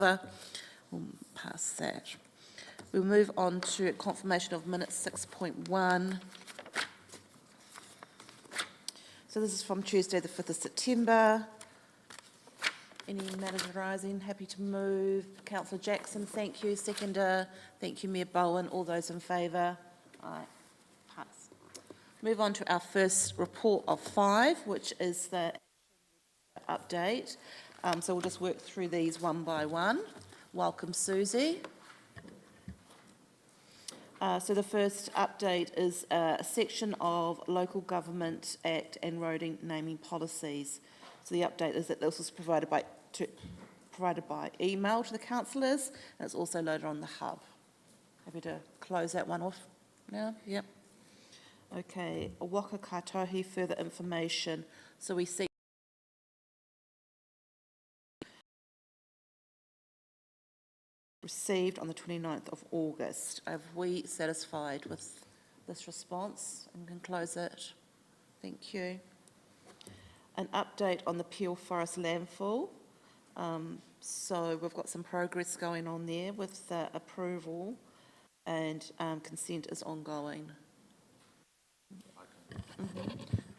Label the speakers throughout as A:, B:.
A: We'll pass that. We'll move on to confirmation of minutes 6.1. So this is from Tuesday the 5th of September. Any matters arising? Happy to move. Councillor Jackson, thank you. Seconder, thank you. Mayor Bowen, all those in favour? Aye. Pass. Move on to our first report of 5, which is the update. So we'll just work through these one by one. Welcome, Susie. So the first update is a section of Local Government Act and roading naming policies. So the update is that this was provided by email to the councillors, and it's also loaded on the hub. Happy to close that one off now? Yep. Okay, Waka Kaitohi, further information. So we see received on the 29th of August. Are we satisfied with this response and can close it? Thank you. An update on the Peel Forest landfill. So we've got some progress going on there with the approval, and consent is ongoing.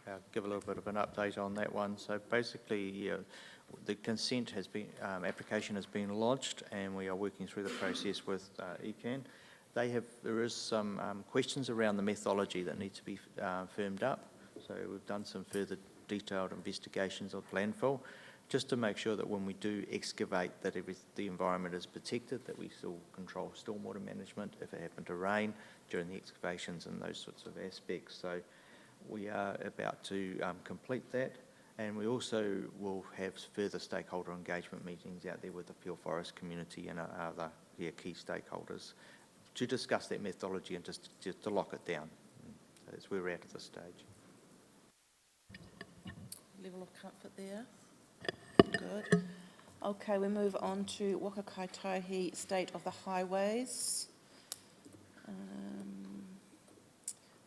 B: I'll give a little bit of an update on that one. So basically, the consent has been, application has been lodged, and we are working through the process with ECAN. There is some questions around the methodology that need to be firmed up. So we've done some further detailed investigations of landfill, just to make sure that when we do excavate, that the environment is protected, that we still control stormwater management if it happened to rain during the excavations and those sorts of aspects. So we are about to complete that, and we also will have further stakeholder engagement meetings out there with the Peel Forest community and other key stakeholders to discuss that methodology and just to lock it down. That's where we're at this stage.
A: Level of comfort there? Good. Okay, we move on to Waka Kaitohi, state of the highways.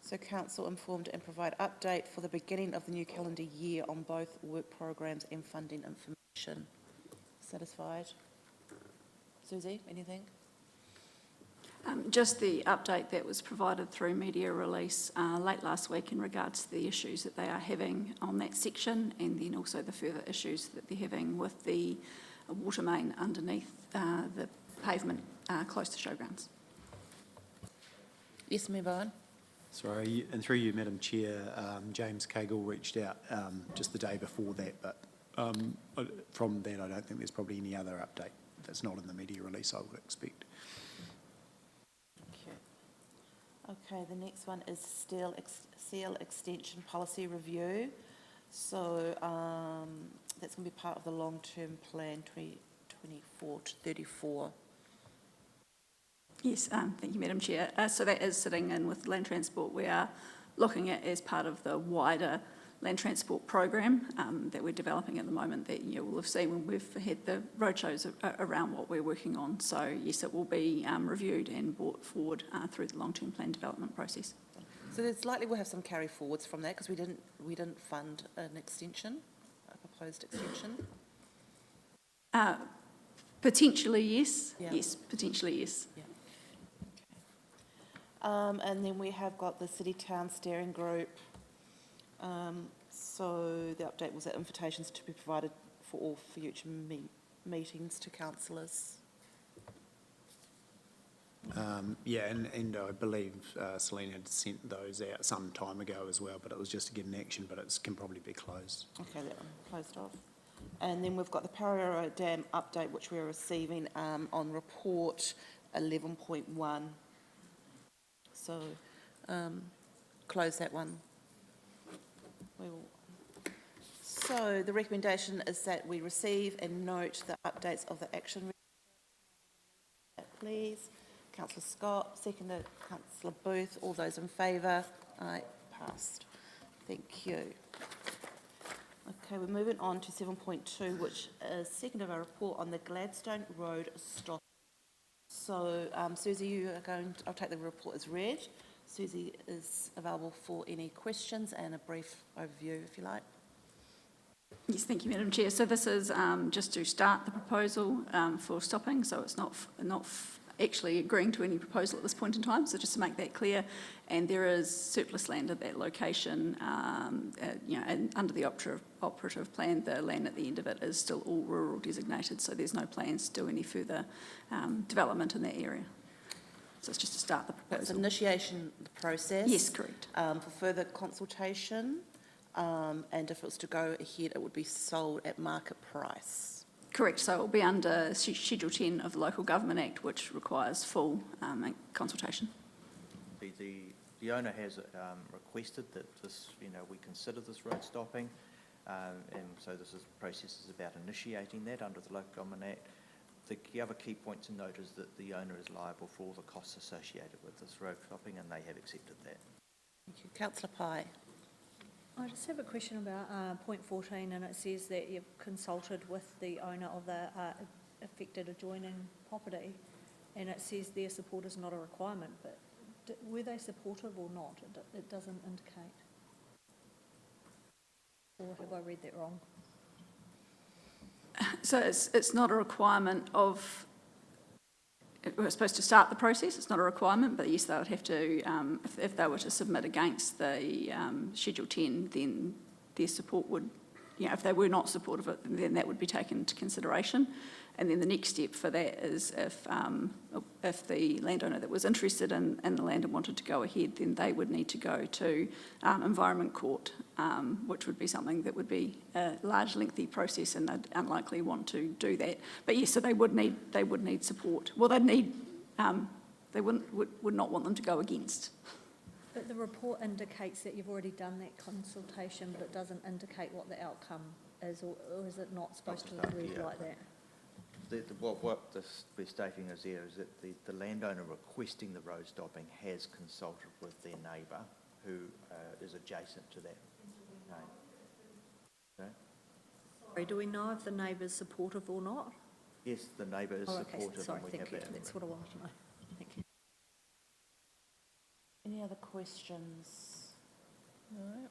A: So council informed and provide update for the beginning of the new calendar year on both work programs and funding information. Satisfied? Susie, anything?
C: Just the update that was provided through media release late last week in regards to the issues that they are having on that section, and then also the further issues that they're having with the water main underneath the pavement close to showgrounds.
A: Yes, Mayor Bowen.
D: Sorry, and through you, Madam Chair, James Cagle reached out just the day before that, but from that I don't think there's probably any other update that's not in the media release, I would expect.
A: Okay, the next one is seal extension policy review. So that's going to be part of the long-term plan 2024 to 34.
C: Yes, thank you, Madam Chair. So that is sitting in with Land Transport. We are looking at as part of the wider Land Transport program that we're developing at the moment, that you will have seen when we've had the roadshows around what we're working on. So yes, it will be reviewed and brought forward through the long-term plan development process.
A: So it's likely we'll have some carry forwards from that, because we didn't fund an extension, a proposed extension.
C: Potentially yes.
A: Yeah.
C: Yes, potentially yes.
A: Yeah. Okay. And then we have got the City Town Steering Group. So the update was that invitations to be provided for all future meetings to councillors.
D: Yeah, and I believe Celine had sent those out some time ago as well, but it was just to get an action, but it can probably be closed.
A: Okay, that one closed off. And then we've got the Pararara Dam update, which we're receiving on report 11.1. So close that one. So the recommendation is that we receive and note the updates of the action. Please. Councillor Scott, seconded Councillor Booth. All those in favour? Aye, passed. Thank you. Okay, we're moving on to 7.2, which is second of our report on the Gladstone Road stop. So, Susie, you are going to, I'll take the report as read. Susie is available for any questions and a brief overview, if you like.
C: Yes, thank you, Madam Chair. So this is just to start the proposal for stopping, so it's not actually agreeing to any proposal at this point in time, so just to make that clear. And there is surplus land at that location, and under the operative plan, the land at the end of it is still all rural designated, so there's no plans to do any further development in that area. So it's just to start the
A: It's
C: proposal.
A: initiation of the process.
C: Yes, correct.
A: For further consultation, and if it was to go ahead, it would be sold at market price.
C: Correct, so it will be under Schedule 10 of the Local Government Act, which requires full consultation.
B: The owner has requested that this, we consider this road stopping, and so process is about initiating that under the Local Government Act. The other key point to note is that the owner is liable for all the costs associated with this road stopping, and they have accepted that.
A: Thank you. Councillor Pai.
E: I just have a question about point 14, and it says that you've consulted with the owner of the affected adjoining property, and it says their support is not a requirement, but were they supportive or not? It doesn't indicate. Or have I read that wrong?
C: So it's not a requirement of, we're supposed to start the process, it's not a requirement, but yes, they would have to, if they were to submit against the Schedule 10, then their support would, if they were not supportive of it, then that would be taken into consideration. And then the next step for that is if the landowner that was interested in the land and wanted to go ahead, then they would need to go to Environment Court, which would be something that would be a large, lengthy process, and they'd unlikely want to do that. But yes, so they would need support. Well, they would not want them to go against.
E: But the report indicates that you've already done that consultation, but it doesn't indicate what the outcome is, or is it not supposed to read
B: Yeah.
E: like that?
B: What we're stating is there is that the landowner requesting the road stopping has consulted with their neighbour who is adjacent to that name. Okay?
E: Sorry, do we know if the neighbour's supportive or not?
B: Yes, the neighbour is
E: Oh, okay,
B: supportive,
E: sorry,
B: and we
E: thank
B: have
E: you.
B: that.
E: That's what I wanted to know. Thank you.
A: Any other questions? No.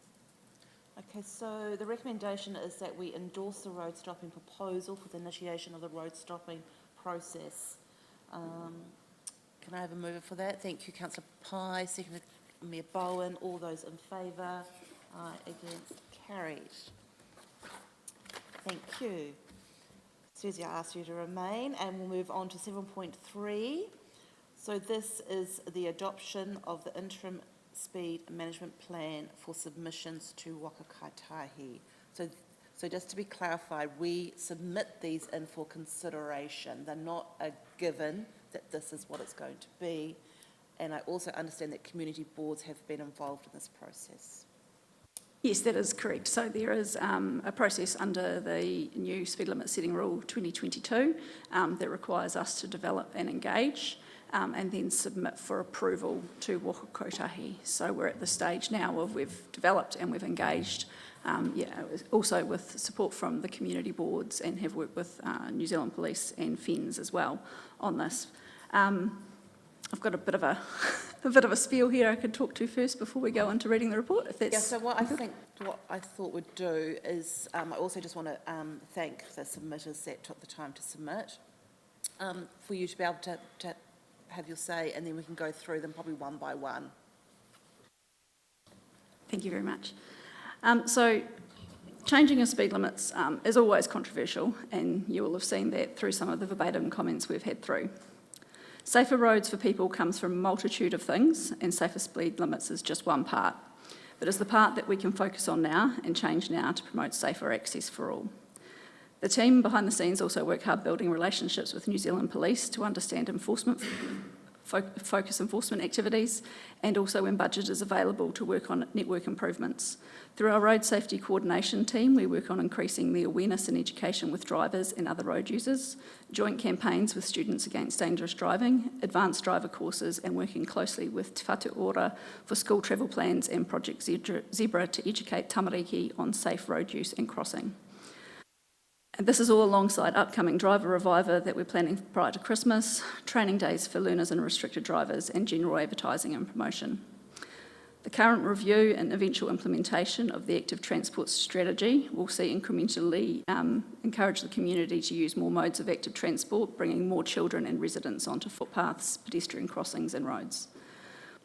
A: Okay, so the recommendation is that we endorse the road stopping proposal for the initiation of the road stopping process. Can I have a mover for that? Thank you, Councillor Pai, seconded Mayor Bowen. All those in favour? Aye, against, carried. Thank you. Susie, I ask you to remain, and we'll move on to 7.3. So this is the adoption of the interim speed management plan for submissions to Waka Kaitahi. So just to be clarified, we submit these in for consideration. They're not a given that this is what it's going to be. And I also understand that community boards have been involved in this process.
C: Yes, that is correct. So there is a process under the new speed limit setting rule 2022 that requires us to develop and engage and then submit for approval to Waka Kotahi. So we're at the stage now of we've developed and we've engaged, also with support from the community boards, and have worked with New Zealand Police and FENZ as well on this. I've got a bit of a spiel here I could talk to first before we go into reading the report, if that's...
A: Yeah, so what I thought we'd do is, I also just want to thank the submitters that took the time to submit, for you to be able to have your say, and then we can go through them probably one by one.
C: Thank you very much. So changing of speed limits is always controversial, and you will have seen that through some of the verbatim comments we've had through. Safer roads for people comes from a multitude of things, and safer speed limits is just one part. But it's the part that we can focus on now and change now to promote safer access for all. The team behind the scenes also work hard building relationships with New Zealand Police to understand enforcement, focus enforcement activities, and also when budget is available to work on network improvements. Through our road safety coordination team, we work on increasing the awareness and education with drivers and other road users, joint campaigns with Students Against Dangerous Driving, advanced driver courses, and working closely with Te Whatu Ora for school travel plans and Project Zebra to educate tamariki on safe road use and crossing. And this is all alongside upcoming driver reviver that we're planning prior to Christmas, training days for learners and restricted drivers, and general advertising and promotion. The current review and eventual implementation of the active transport strategy will see incrementally encourage the community to use more modes of active transport, bringing more children and residents onto footpaths, pedestrian crossings and roads.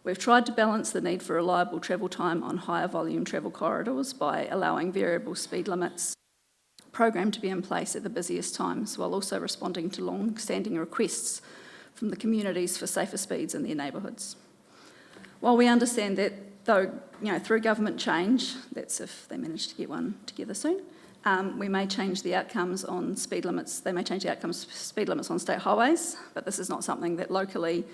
C: We've tried to balance the need for reliable travel time on higher volume travel corridors by allowing variable speed limits program to be in place at the busiest times, while also responding to long-standing requests from the communities for safer speeds in their neighbourhoods. While we understand that, though, through government change, that's if they manage to get one together soon, we may change the outcomes on speed limits. They may change the outcomes for speed limits on state highways, but this is not something that locally,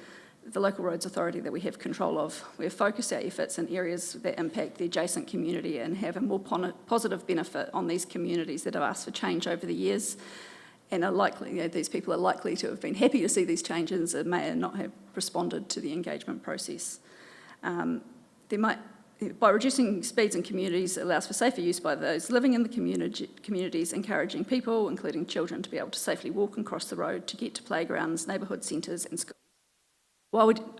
C: the local roads authority that we have control of. We've focused our efforts in areas that impact the adjacent community and have a more positive benefit on these communities that have asked for change over the years, and are likely, these people are likely to have been happy to see these changes and may not have responded to the engagement process. By reducing speeds in communities, it allows for safer use by those living in the communities, encouraging people, including children, to be able to safely walk and cross the road to get to playgrounds, neighbourhood centres and schools,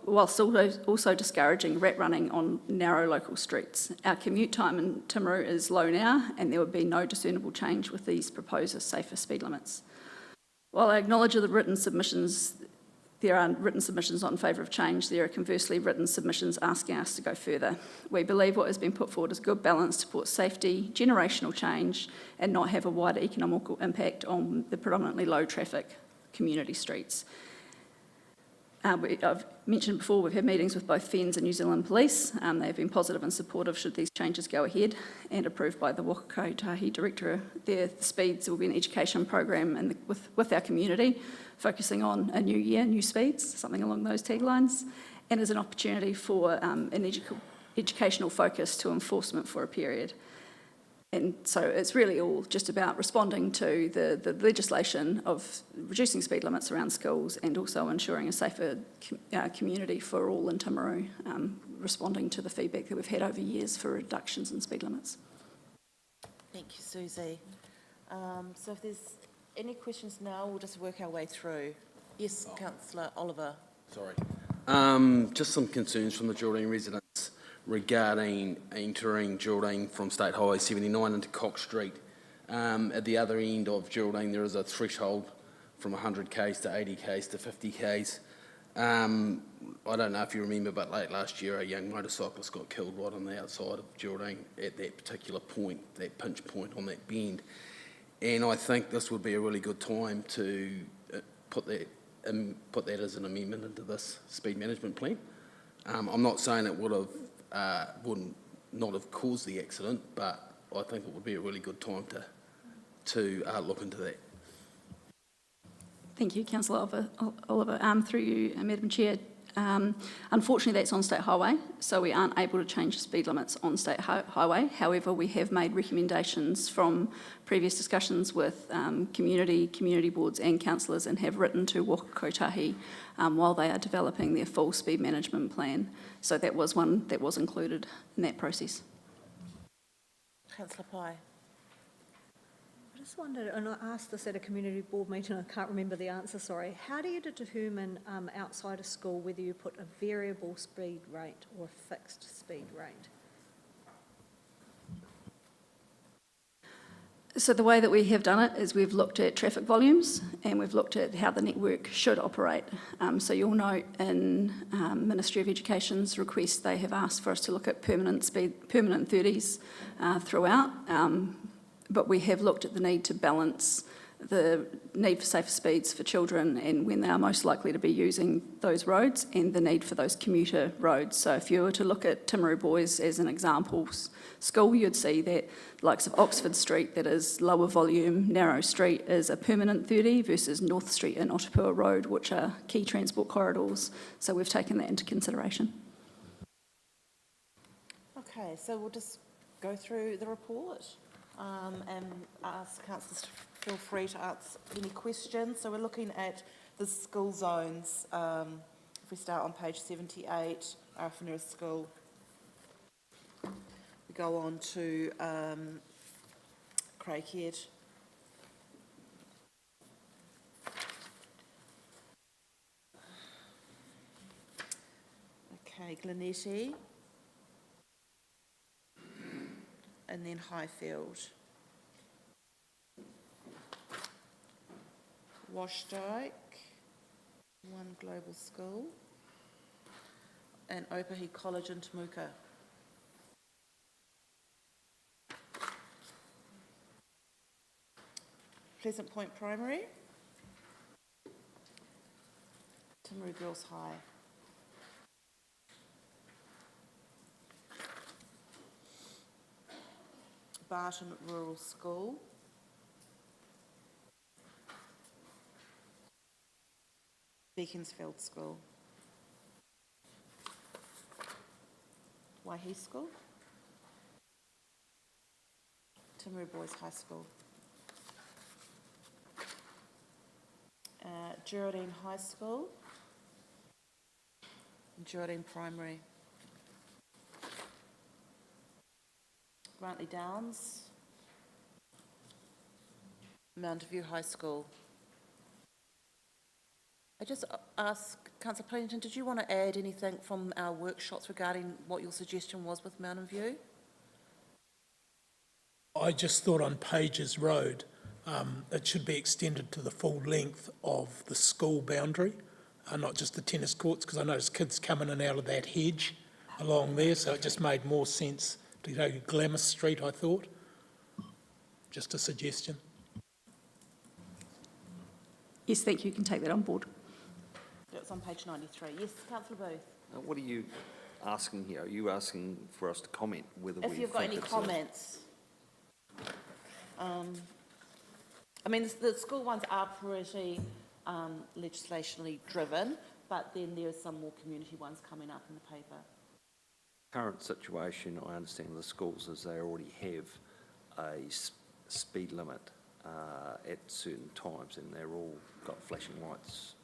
C: whilst also discouraging rat running on narrow local streets. Our commute time in Timaru is low now, and there would be no discernible change with these proposed safer speed limits. While I acknowledge the written submissions, there are written submissions not in favour of change, there are conversely written submissions asking us to go further. We believe what has been put forward is a good balance to support safety, generational change, and not have a wider economical impact on the predominantly low traffic community streets. I've mentioned before, we've had meetings with both FENZ and New Zealand Police. They have been positive and supportive should these changes go ahead, and approved by the Waka Kotahi Director. The speeds will be an education program with our community, focusing on a new year, new speeds, something along those taglines, and as an opportunity for an educational focus to enforcement for a period. And so it's really all just about responding to the legislation of reducing speed limits around schools and also ensuring a safer community for all in Timaru, responding to the feedback that we've had over years for reductions in speed limits.
A: Thank you, Susie. So if there's any questions now, we'll just work our way through. Yes, Councillor Oliver.
F: Sorry. Just some concerns from the Geraldine residents regarding entering Geraldine from State Highway 79 into Cox Street. At the other end of Geraldine, there is a threshold from 100 k's to 80 k's to 50 k's. I don't know if you remember, but late last year, a young motorcyclist got killed right on the outside of Geraldine at that particular point, that pinch point on that bend. And I think this would be a really good time to put that as an amendment into this speed management plan. I'm not saying it wouldn't not have caused the accident, but I think it would be a really good time to look into that.
C: Thank you, Councillor Oliver. Through you, Madam Chair. Unfortunately, that's on State Highway, so we aren't able to change the speed limits on State Highway. However, we have made recommendations from previous discussions with community boards and councillors, and have written to Waka Kotahi while they are developing their full speed management plan. So that was one that was included in that process.
A: Councillor Pai.
E: I just wondered, and I asked this at a community board meeting, I can't remember the answer, sorry. How do you determine outside of school whether you put a variable speed rate or a fixed speed rate?
C: So the way that we have done it is we've looked at traffic volumes and we've looked at how the network should operate. So you'll note in Ministry of Education's request, they have asked for us to look at permanent 30s throughout. But we have looked at the need to balance the need for safer speeds for children and when they are most likely to be using those roads, and the need for those commuter roads. So if you were to look at Timaru Boys as an example school, you'd see that the likes of Oxford Street, that is lower volume, narrow street, is a permanent 30 versus North Street and Otapua Road, which are key transport corridors. So we've taken that into consideration.
A: Okay, so we'll just go through the report and ask councillors to feel free to answer any questions. So we're looking at the school zones. If we start on page 78, Arafanura School, we go on to Craighead. Okay, Glenetti. and then Highfield. Washdyke, One Global School, and Opahi College in Temuka. Pleasant Point Primary, Timaru Girls High. Barton Rural School, Beaconsfield School, Waihi School, Timaru Boys High School, Geraldine High School, Geraldine Primary, Grantley Downs, Mount View High School. I just ask, Councillor Pennington, did you want to add anything from our workshops regarding what your suggestion was with Mountain View?
G: I just thought on Pages Road, it should be extended to the full length of the school boundary, not just the tennis courts, because I noticed kids coming in and out of that hedge along there, so it just made more sense to go Glamis Street, I thought. Just a suggestion.
C: Yes, thank you, you can take that on board.
A: It's on page 93. Yes, Councillor Booth.
H: What are you asking here? Are you asking for us to comment whether we
A: If you've got
H: think
A: any
H: it's a-
A: comments. I mean, the school ones are pretty legislationally driven, but then there are some more community ones coming up in the paper.
H: Current situation, I understand with the schools is they already have a speed limit at certain times, and they're all got flashing lights.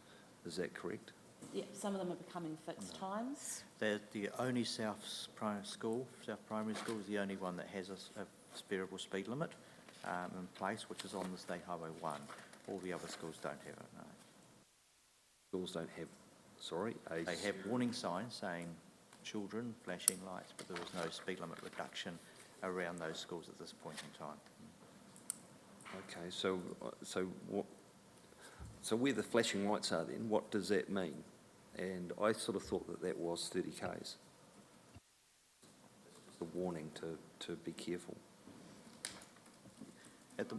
H: Is that correct?
A: Yeah, some of them are becoming fixed times.
B: The only South Primary School is the only one that has a variable speed limit in place, which is on the State Highway 1. All the other schools don't have it, no.
H: Schools don't have, sorry,
B: They have warning signs saying children, flashing lights, but there is no speed limit reduction around those schools at this point in time.
H: Okay, so where the flashing lights are then, what does that mean? And I sort of thought that was 30 Ks. Just a warning to be careful.
B: At the,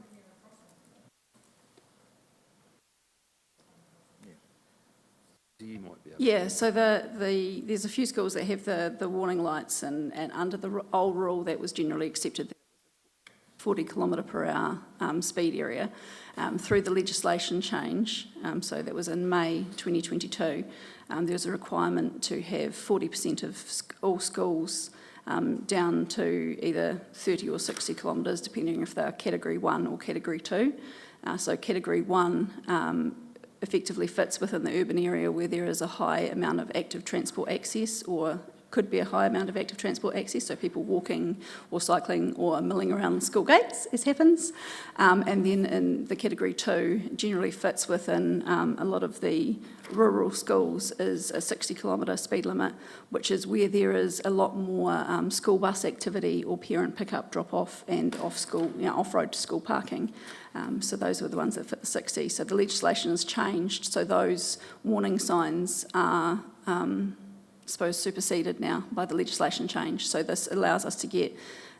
H: You might be able
C: Yeah, so there's a few schools that have the warning lights, and under the old rule that was generally accepted, 40 kilometre per hour speed area. Through the legislation change, so that was in May 2022, there was a requirement to have 40% of all schools down to either 30 or 60 kilometres, depending if they're Category 1 or Category 2. So Category 1 effectively fits within the urban area where there is a high amount of active transport access, or could be a high amount of active transport access, so people walking or cycling or milling around the school gates, as happens. And then in the Category 2, generally fits within a lot of the rural schools is a 60 kilometre speed limit, which is where there is a lot more school bus activity or parent pick-up, drop-off and off-school, off-road to school parking. So those were the ones that fit the 60. So the legislation has changed, so those warning signs are superseded now by the legislation change. So this allows us to get,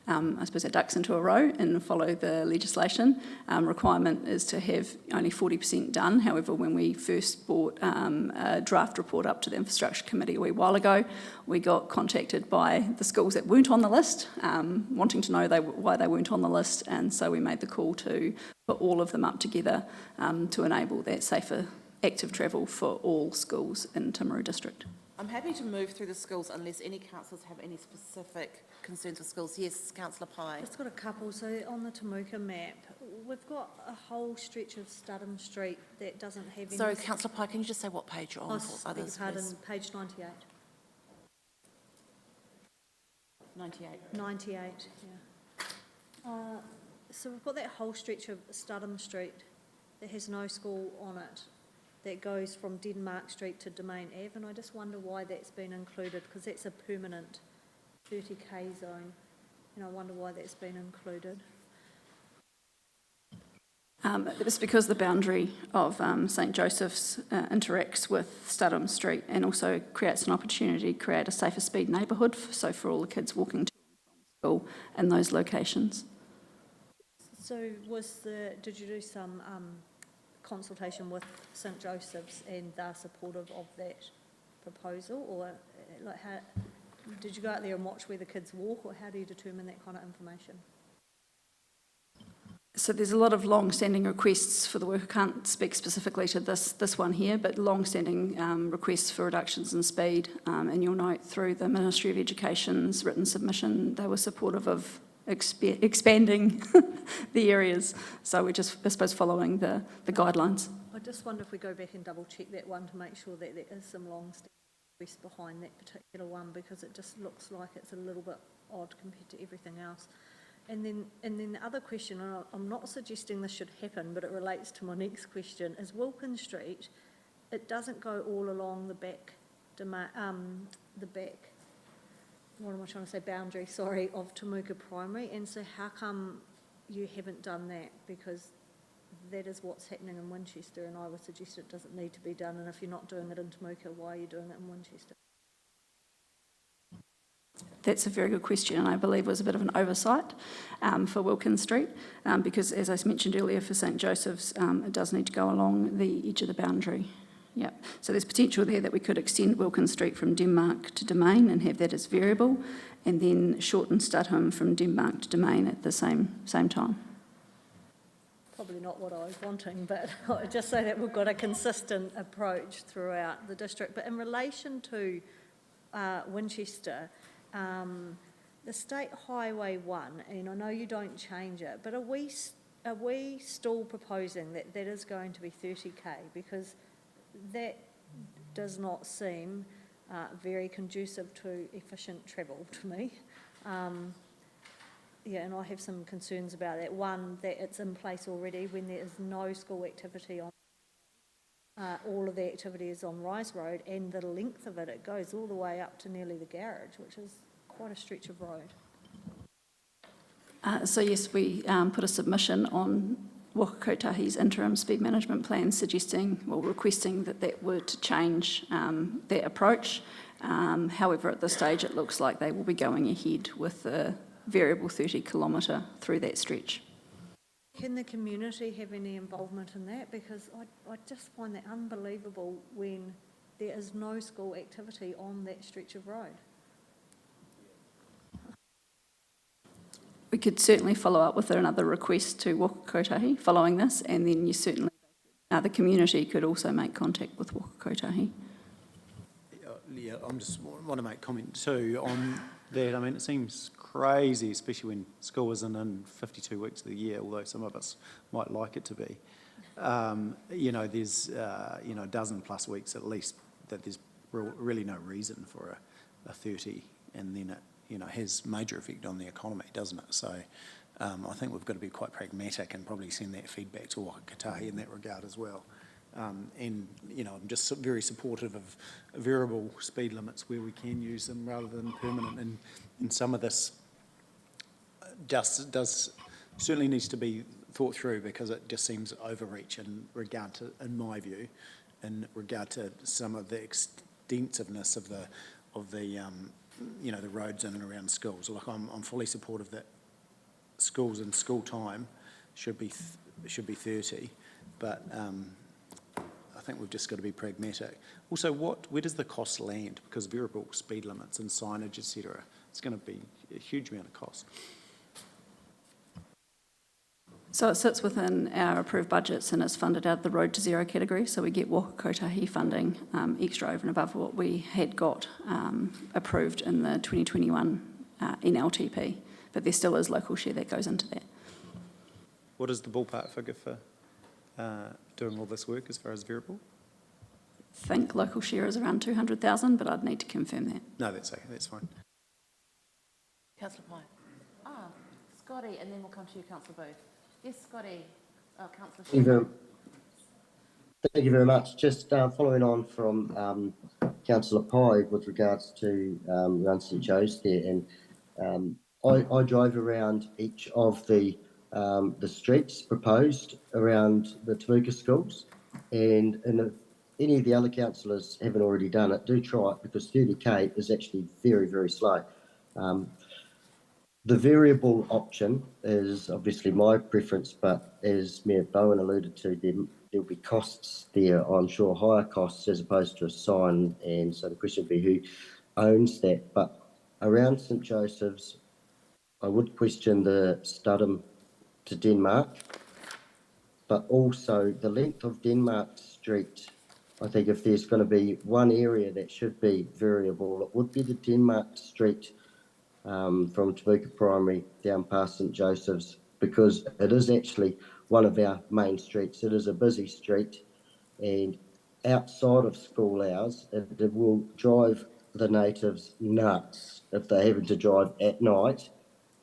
C: I suppose, our ducks into a row and follow the legislation. Requirement is to have only 40% done. However, when we first brought a draft report up to the Infrastructure Committee a wee while ago, we got contacted by the schools that weren't on the list, wanting to know why they weren't on the list, and so we made the call to put all of them up together to enable that safer active travel for all schools in Timaru District.
A: I'm happy to move through the schools unless any councillors have any specific concerns with schools. Yes, Councillor Pye.
E: Just got a couple. So on the Temuka map, we've got a whole stretch of Studham Street that doesn't have any...
A: Sorry, Councillor Pye, can you just say what page you're on
E: Oh,
A: for
E: beg your
A: others,
E: pardon,
A: please?
E: page 98.
A: 98.
E: 98, yeah. So we've got that whole stretch of Studham Street that has no school on it, that goes from Denmark Street to Domain Ave, and I just wonder why that's been included, because that's a permanent 30K zone. and I wonder why that's been included.
C: It's because the boundary of St Joseph's interacts with Studham Street and also creates an opportunity to create a safer speed neighbourhood, so for all the kids walking to and from school in those locations.
E: So did you do some consultation with St Joseph's and they're supportive of that proposal, or like how, did you go out there and watch where the kids walk, or how do you determine that kind of information?
C: So there's a lot of long-standing requests for the work. I can't speak specifically to this one here, but long-standing requests for reductions in speed. And you'll note through the Ministry of Education's written submission, they were supportive of expanding the areas. So we're just, I suppose, following the guidelines.
E: I just wonder if we go back and double check that one to make sure that there is some long-standing request behind that particular one, because it just looks like it's a little bit odd compared to everything else. And then the other question, and I'm not suggesting this should happen, but it relates to my next question, is Wilkins Street, it doesn't go all along the back, what am I trying to say, boundary, sorry, of Temuka Primary, and so how come you haven't done that? Because that is what's happening in Winchester, and I would suggest it doesn't need to be done, and if you're not doing it in Temuka, why are you doing it in Winchester?
C: That's a very good question, and I believe was a bit of an oversight for Wilkins Street, because as I mentioned earlier, for St Joseph's, it does need to go along the edge of the boundary. Yep. So there's potential there that we could extend Wilkins Street from Denmark to Domain and have that as variable, and then shorten Studham from Denmark to Domain at the same time.
E: Probably not what I was wanting, but I just say that we've got a consistent approach throughout the district. But in relation to Winchester, the State Highway 1, and I know you don't change it, but are we still proposing that that is going to be 30k? Because that does not seem very conducive to efficient travel to me. Yeah, and I have some concerns about that. One, that it's in place already when there is no school activity on. All of the activity is on Rise Road, and the length of it, it goes all the way up to nearly the garage, which is quite a stretch of road.
C: So yes, we put a submission on Waka Kotahi's interim speed management plan requesting that were to change their approach. However, at this stage, it looks like they will be going ahead with the variable 30 kilometre through that stretch.
E: Can the community have any involvement in that? Because I just find that unbelievable when there is no school activity on that stretch of road.
C: We could certainly follow up with another request to Waka Kotahi following this, and then you certainly, the community could also make contact with Waka Kotahi.
D: Yeah, I just want to make comment too on that. I mean, it seems crazy, especially when school isn't in 52 weeks of the year, although some of us might like it to be. There's, a dozen plus weeks at least that there's really no reason for a 30, and then it, has major effect on the economy, doesn't it? So I think we've got to be quite pragmatic and probably send that feedback to Waka Kotahi in that regard as well. I'm just very supportive of variable speed limits where we can use them rather than permanent. And some of this does certainly needs to be thought through, because it just seems overreach in regard to, in my view, in regard to some of the extensiveness of the roads in and around schools. Like I'm fully supportive that schools and school time should be 30, but I think we've just got to be pragmatic. Also, where does the cost land? Because variable speed limits and signage, etc., it's going to be a huge amount of cost.
C: So it sits within our approved budgets and is funded out of the Road to Zero category, so we get Waka Kotahi funding extra over and above what we had got approved in the 2021 NLTP, but there still is local share that goes into that.
D: What is the ballpark figure for doing all this work as far as variable?
C: I think local share is around 200,000, but I'd need to confirm that.
D: No, that's okay, that's fine.
A: Councillor Pye. Scotty, and then we'll come to you, Councillor Booth. Yes, Scotty. Councillor
I: Thank you very much. Just following on from Councillor Pye with regards to around St Joe's there, and I drove around each of the streets proposed around the Tabuka schools, and if any of the other councillors haven't already done it, do try it, because 30k is actually very, very slow. The variable option is obviously my preference, but as Mayor Bowen alluded to, there'll be costs there, I'm sure, higher costs as opposed to a sign, and so the question would be who owns that. But around St Joseph's, I would question the Studham to Denmark, but also the length of Denmark Street. I think if there's going to be one area that should be variable, it would be the Denmark Street from Tabuka Primary down past St Joseph's, because it is actually one of our main streets. It is a busy street, and outside of school hours, it will drive the natives nuts if they're having to drive at night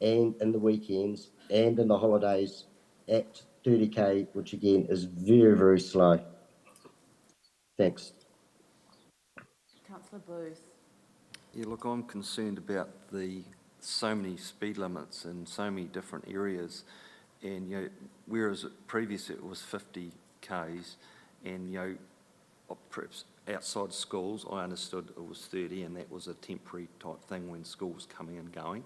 I: and in the weekends and in the holidays at 30k, which again is very, very slow. Thanks.
A: Councillor Booth.
H: Yeah, look, I'm concerned about so many speed limits in so many different areas, and whereas previously it was 50 k's, and perhaps outside schools I understood it was 30, and that was a temporary type thing when schools coming and going.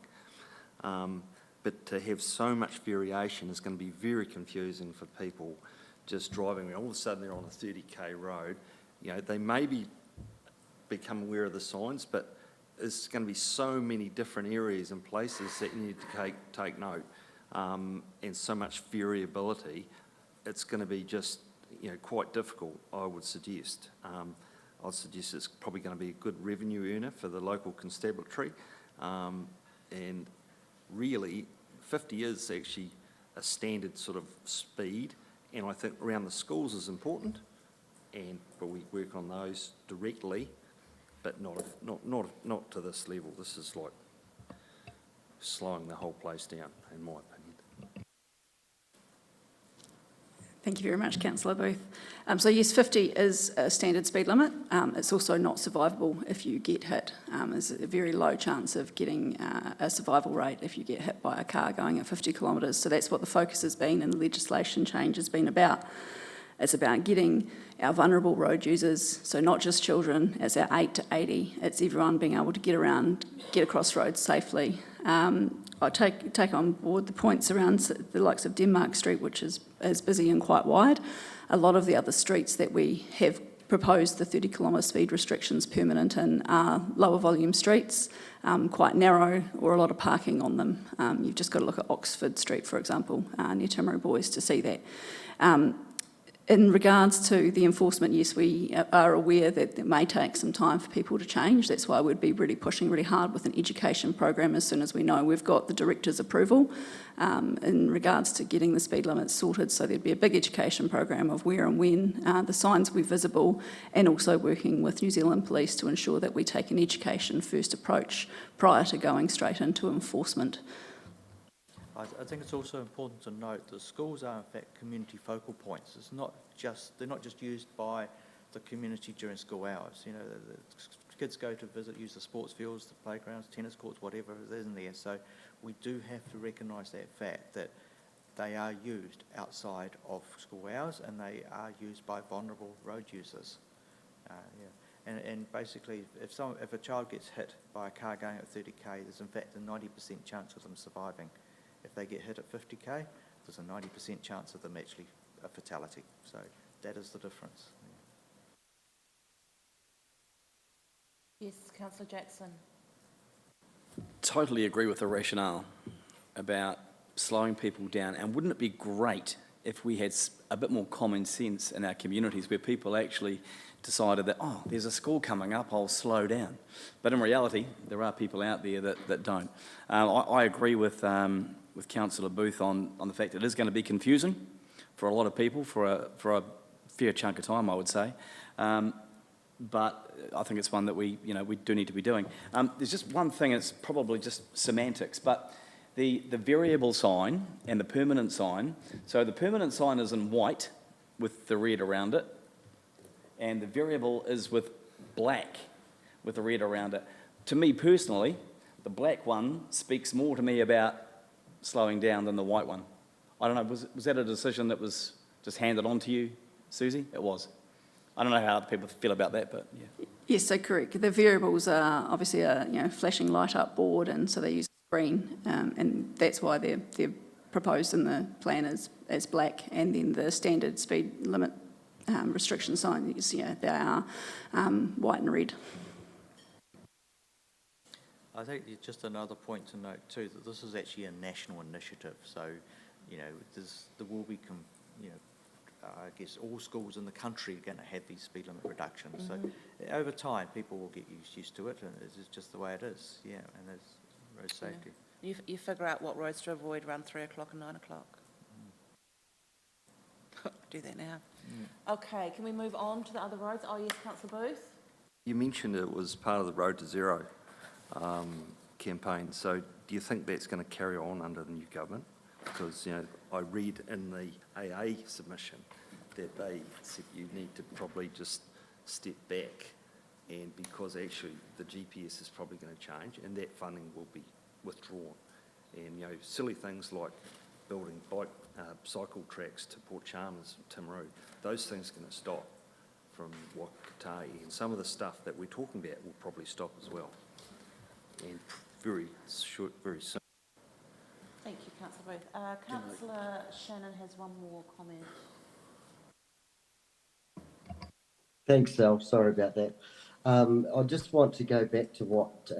H: But to have so much variation is going to be very confusing for people just driving. All of a sudden they're on a 30k road. They may become aware of the signs, but there's going to be so many different areas and places that you need to take note, and so much variability. It's going to be just quite difficult, I would suggest. I'd suggest it's probably going to be a good revenue earner for the local constabulary, and really 50 is actually a standard sort of speed, and I think around the schools is important, but we work on those directly, but not to this level. This is like slowing the whole place down, in my opinion.
C: Thank you very much, Councillor Booth. So yes, 50 is a standard speed limit. It's also not survivable if you get hit. There's a very low chance of getting a survival rate if you get hit by a car going at 50 kilometres. So that's what the focus has been, and the legislation change has been about. It's about getting our vulnerable road users, so not just children, it's our 8 to 80, it's everyone being able to get around, get across roads safely. I take on board the points around the likes of Denmark Street, which is busy and quite wide. A lot of the other streets that we have proposed the 30 kilometre speed restrictions permanent in are lower volume streets, quite narrow, or a lot of parking on them. You've just got to look at Oxford Street, for example, near Timaru Boys to see that. In regards to the enforcement, yes, we are aware that it may take some time for people to change. That's why we'd be really pushing really hard with an education program as soon as we know we've got the director's approval in regards to getting the speed limits sorted. So there'd be a big education program of where and when the signs will be visible, and also working with New Zealand Police to ensure that we take an education first approach prior to going straight into enforcement.
B: I think it's also important to note that schools are in fact community focal points. They're not just used by the community during school hours. The kids go to use the sports fields, the playgrounds, tennis courts, whatever is in there. So we do have to recognise that fact that they are used outside of school hours, and they are used by vulnerable road users. And basically, if a child gets hit by a car going at 30k, there's in fact a 90% chance of them surviving. If they get hit at 50k, there's a 90% chance of them actually a fatality. So that is the difference.
A: Yes, Councillor Jackson.
J: Totally agree with the rationale about slowing people down, and wouldn't it be great if we had a bit more common sense in our communities where people actually decided that, oh, there's a school coming up, I'll slow down. But in reality, there are people out there that don't. I agree with Councillor Booth on the fact that it is going to be confusing for a lot of people for a fair chunk of time, I would say. But I think it's one that we do need to be doing. There's just one thing, it's probably just semantics, but the variable sign and the permanent sign, so the permanent sign is in white with the red around it, and the variable is with black with the red around it. To me personally, the black one speaks more to me about slowing down than the white one. I don't know, was that a decision that was just handed on to you, Susie? It was. I don't know how other people feel about that, but yeah.
C: Yes, so correct. The variables are obviously a flashing light up board, and so they use green, and that's why they're proposed in the plan as black, and then the standard speed limit restriction signs, they are white and red.
B: I think just another point to note too, that this is actually a national initiative. So, there will be, I guess all schools in the country are going to have these speed limit reductions. So over time, people will get used to it, and it's just the way it is. Yeah, and there's road safety.
A: You figure out what roads to avoid around 3 o'clock and 9 o'clock. Do that now. Okay, can we move on to the other roads? Oh yes, Councillor Booth.
H: You mentioned it was part of the Road to Zero campaign, so do you think that's going to carry on under the new government? Because, I read in the AA submission that they said you need to probably just step back, and because actually the GPS is probably going to change and that funding will be withdrawn. And, silly things like building cycle tracks to Port Chalmers, Timaru, those things are going to stop from Wakatai, and some of the stuff that we're talking about will probably stop as well. And very soon.
A: Thank you, Councillor Booth. Councillor Shannon has one more comment.
I: Thanks, Al. Sorry about that. I just want to go back to what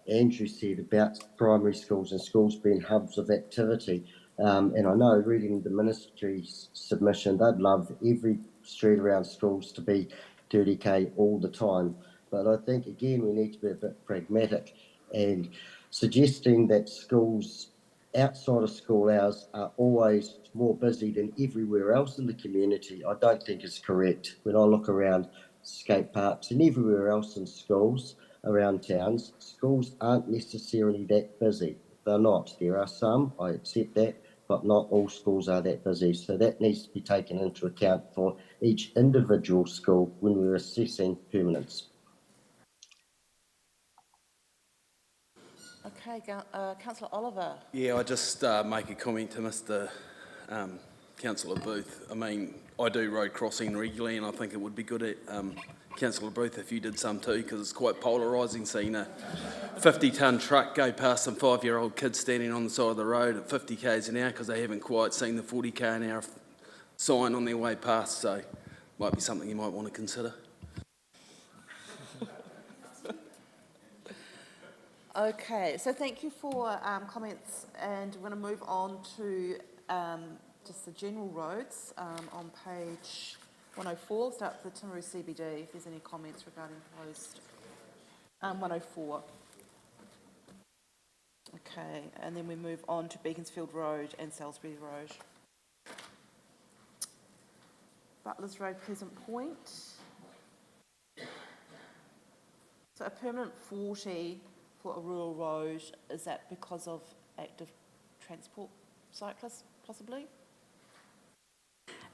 I: Andrew said about primary schools and schools being hubs of activity. And I know, reading the ministry's submission, they'd love every street around schools to be 30k all the time. But I think, again, we need to be a bit pragmatic, and suggesting that schools outside of school hours are always more busy than everywhere else in the community, I don't think is correct. When I look around skate parks and everywhere else in schools around towns, schools aren't necessarily that busy. They're not. There are some, I accept that, but not all schools are that busy. So that needs to be taken into account for each individual school when we're assessing permanence.
A: Okay, Councillor Oliver.
F: Yeah, I just make a comment to Mr. Councillor Booth. I mean, I do road crossing regularly, and I think it would be good at Councillor Booth if you did some too, because it's quite polarising seeing a 50-tonne truck go past some 5-year-old kids standing on the side of the road at 50 k's an hour because they haven't quite seen the 40 k an hour sign on their way past. So, might be something you might want to consider.
A: Okay, so thank you for comments, and we're going to move on to just the general roads on page 104. Start with the Timaru CBD, if there's any comments regarding proposed 104. Okay, and then we move on to Beaconsfield Road and Salisbury Road. Butlers Road, Pleasant Point. So a permanent 40 for a rural road, is that because of active transport cyclists, possibly?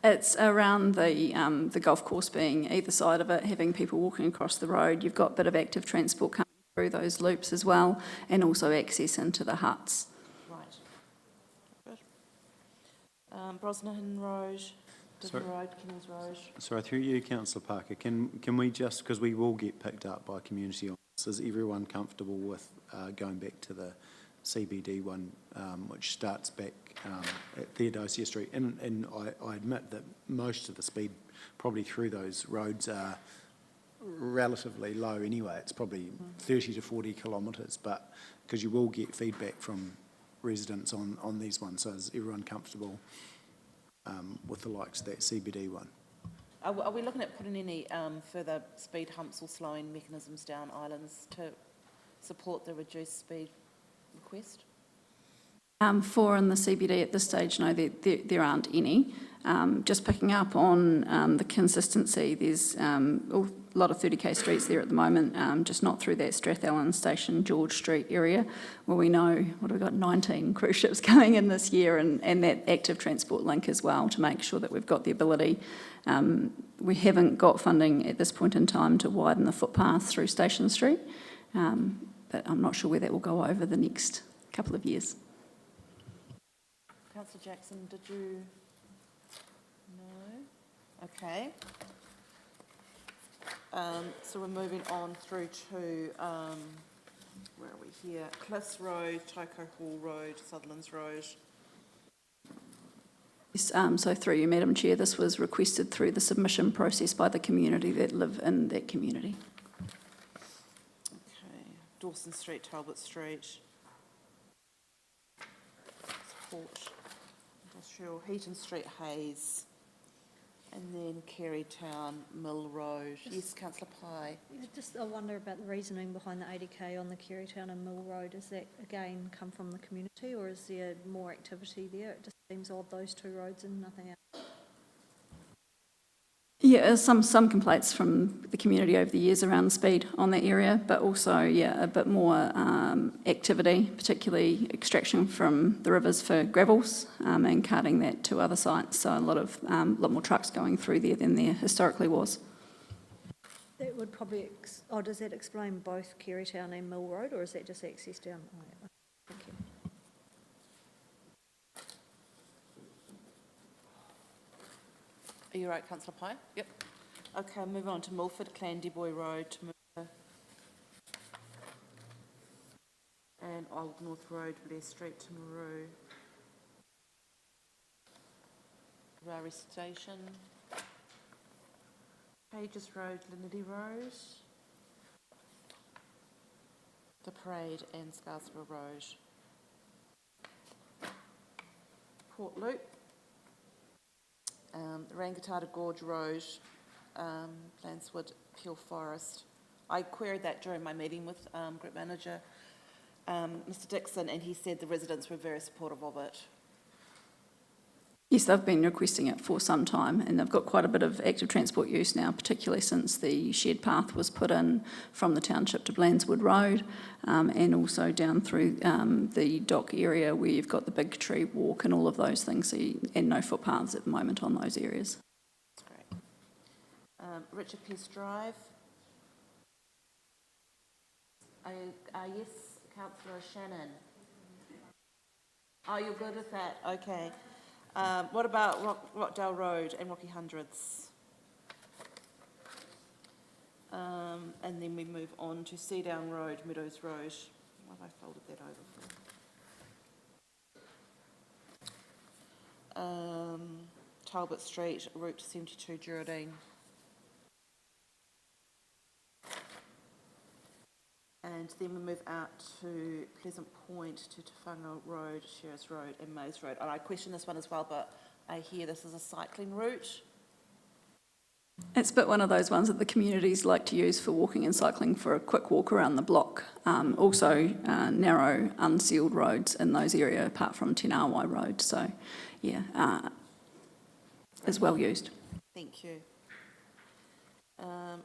C: It's around the golf course being either side of it, having people walking across the road. You've got a bit of active transport coming through those loops as well, and also access into the huts.
A: Right. Good. Brosnan Road, Devon Road, Kennels Road.
D: Sorry, through you, Councillor Parker, can we just, because we will get picked up by community on this, is everyone comfortable with going back to the CBD one, which starts back at Theodosia Street? And I admit that most of the speed probably through those roads are relatively low anyway. It's probably 30 to 40 kilometres, but because you will get feedback from residents on these ones. So is everyone comfortable with the likes of that CBD one?
A: Are we looking at putting any further speed humps or slowing mechanisms down islands to support the reduced speed request?
C: For in the CBD at this stage, no, there aren't any. Just picking up on the consistency, there's a lot of 30k streets there at the moment, just not through that Strathallan Station, George Street area, where we know, what have we got, 19 cruise ships coming in this year, and that active transport link as well, to make sure that we've got the ability. We haven't got funding at this point in time to widen the footpath through Station Street. but I'm not sure where that will go over the next couple of years.
A: Councillor Jackson, did you? No? Okay. So we're moving on through to, where are we here? Cliffs Road, Tyco Hall Road, Sutherland's Road.
C: Yes, so through you, Madam Chair, this was requested through the submission process by the community that live in that community.
A: Okay, Dawson Street, Talbot Street. Port, Industrial, Heaton Street, Hayes. And then Carytown, Mill Road. Yes, councillor Pye.
E: Just I wonder about the reasoning behind the 80k on the Carytown and Mill Road. Does that again come from the community, or is there more activity there? It just seems odd, those two roads and nothing else.
C: Yeah, some complaints from the community over the years around the speed on that area, but also, yeah, a bit more activity, particularly extraction from the rivers for gravels and carting that to other sites. So a lot more trucks going through there than there historically was.
E: That would probably, does that explain both Carytown and Mill Road, or is that just access down? Oh, yeah. Thank you.
A: Are you right, councillor Pye? Yep. Okay, moving on to Milford, Clandyboy Road to Milford. And Old North Road, Blair Street to Maru. Rowley Station. Pages Road, Linity Road. The Parade and Scarsville Road. Port Loop. Rangatata Gorge Road, Lanswood Hill Forest. I queried that during my meeting with Group Manager Mr Dixon, and he said the residents were very supportive of it.
C: Yes, they've been requesting it for some time, and they've got quite a bit of active transport use now, particularly since the shared path was put in from the township to Blandswood Road, and also down through the dock area where you've got the Big Tree Walk and all of those things, and no footpaths at the moment on those areas.
A: That's great. Richard Pearce Drive. Yes, councillor Shannon. Oh, you're good with that, okay. What about Rockdale Road and Rocky Hundreds? And then we move on to Seadown Road, Meadows Road. Why have I folded that over for? Talbot Street, Route 72, Geraldine. And then we move out to Pleasant Point, to Tawhanga Road, Shearers Road and Mays Road. And I question this one as well, but I hear this is a cycling route.
C: It's a bit one of those ones that the communities like to use for walking and cycling for a quick walk around the block. Also narrow, unsealed roads in those areas apart from Tinawai Road. So, yeah, is well used.
A: Thank you.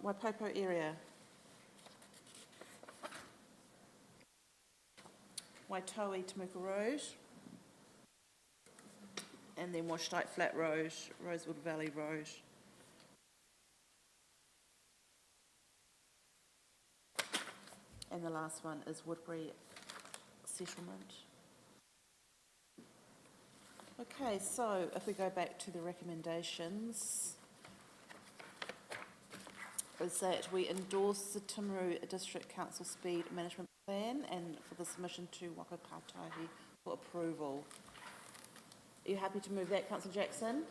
A: Waipopo area. Waitoa Temuka Road. And then Washtite Flat Road, Rosewood Valley Road. And the last one is Woodbury Settlement. Okay, so if we go back to the recommendations, is that we endorse the Timaru District Council Speed Management Plan and for the submission to Waka Kotahi for approval. Are you happy to move that, Councillor Jackson?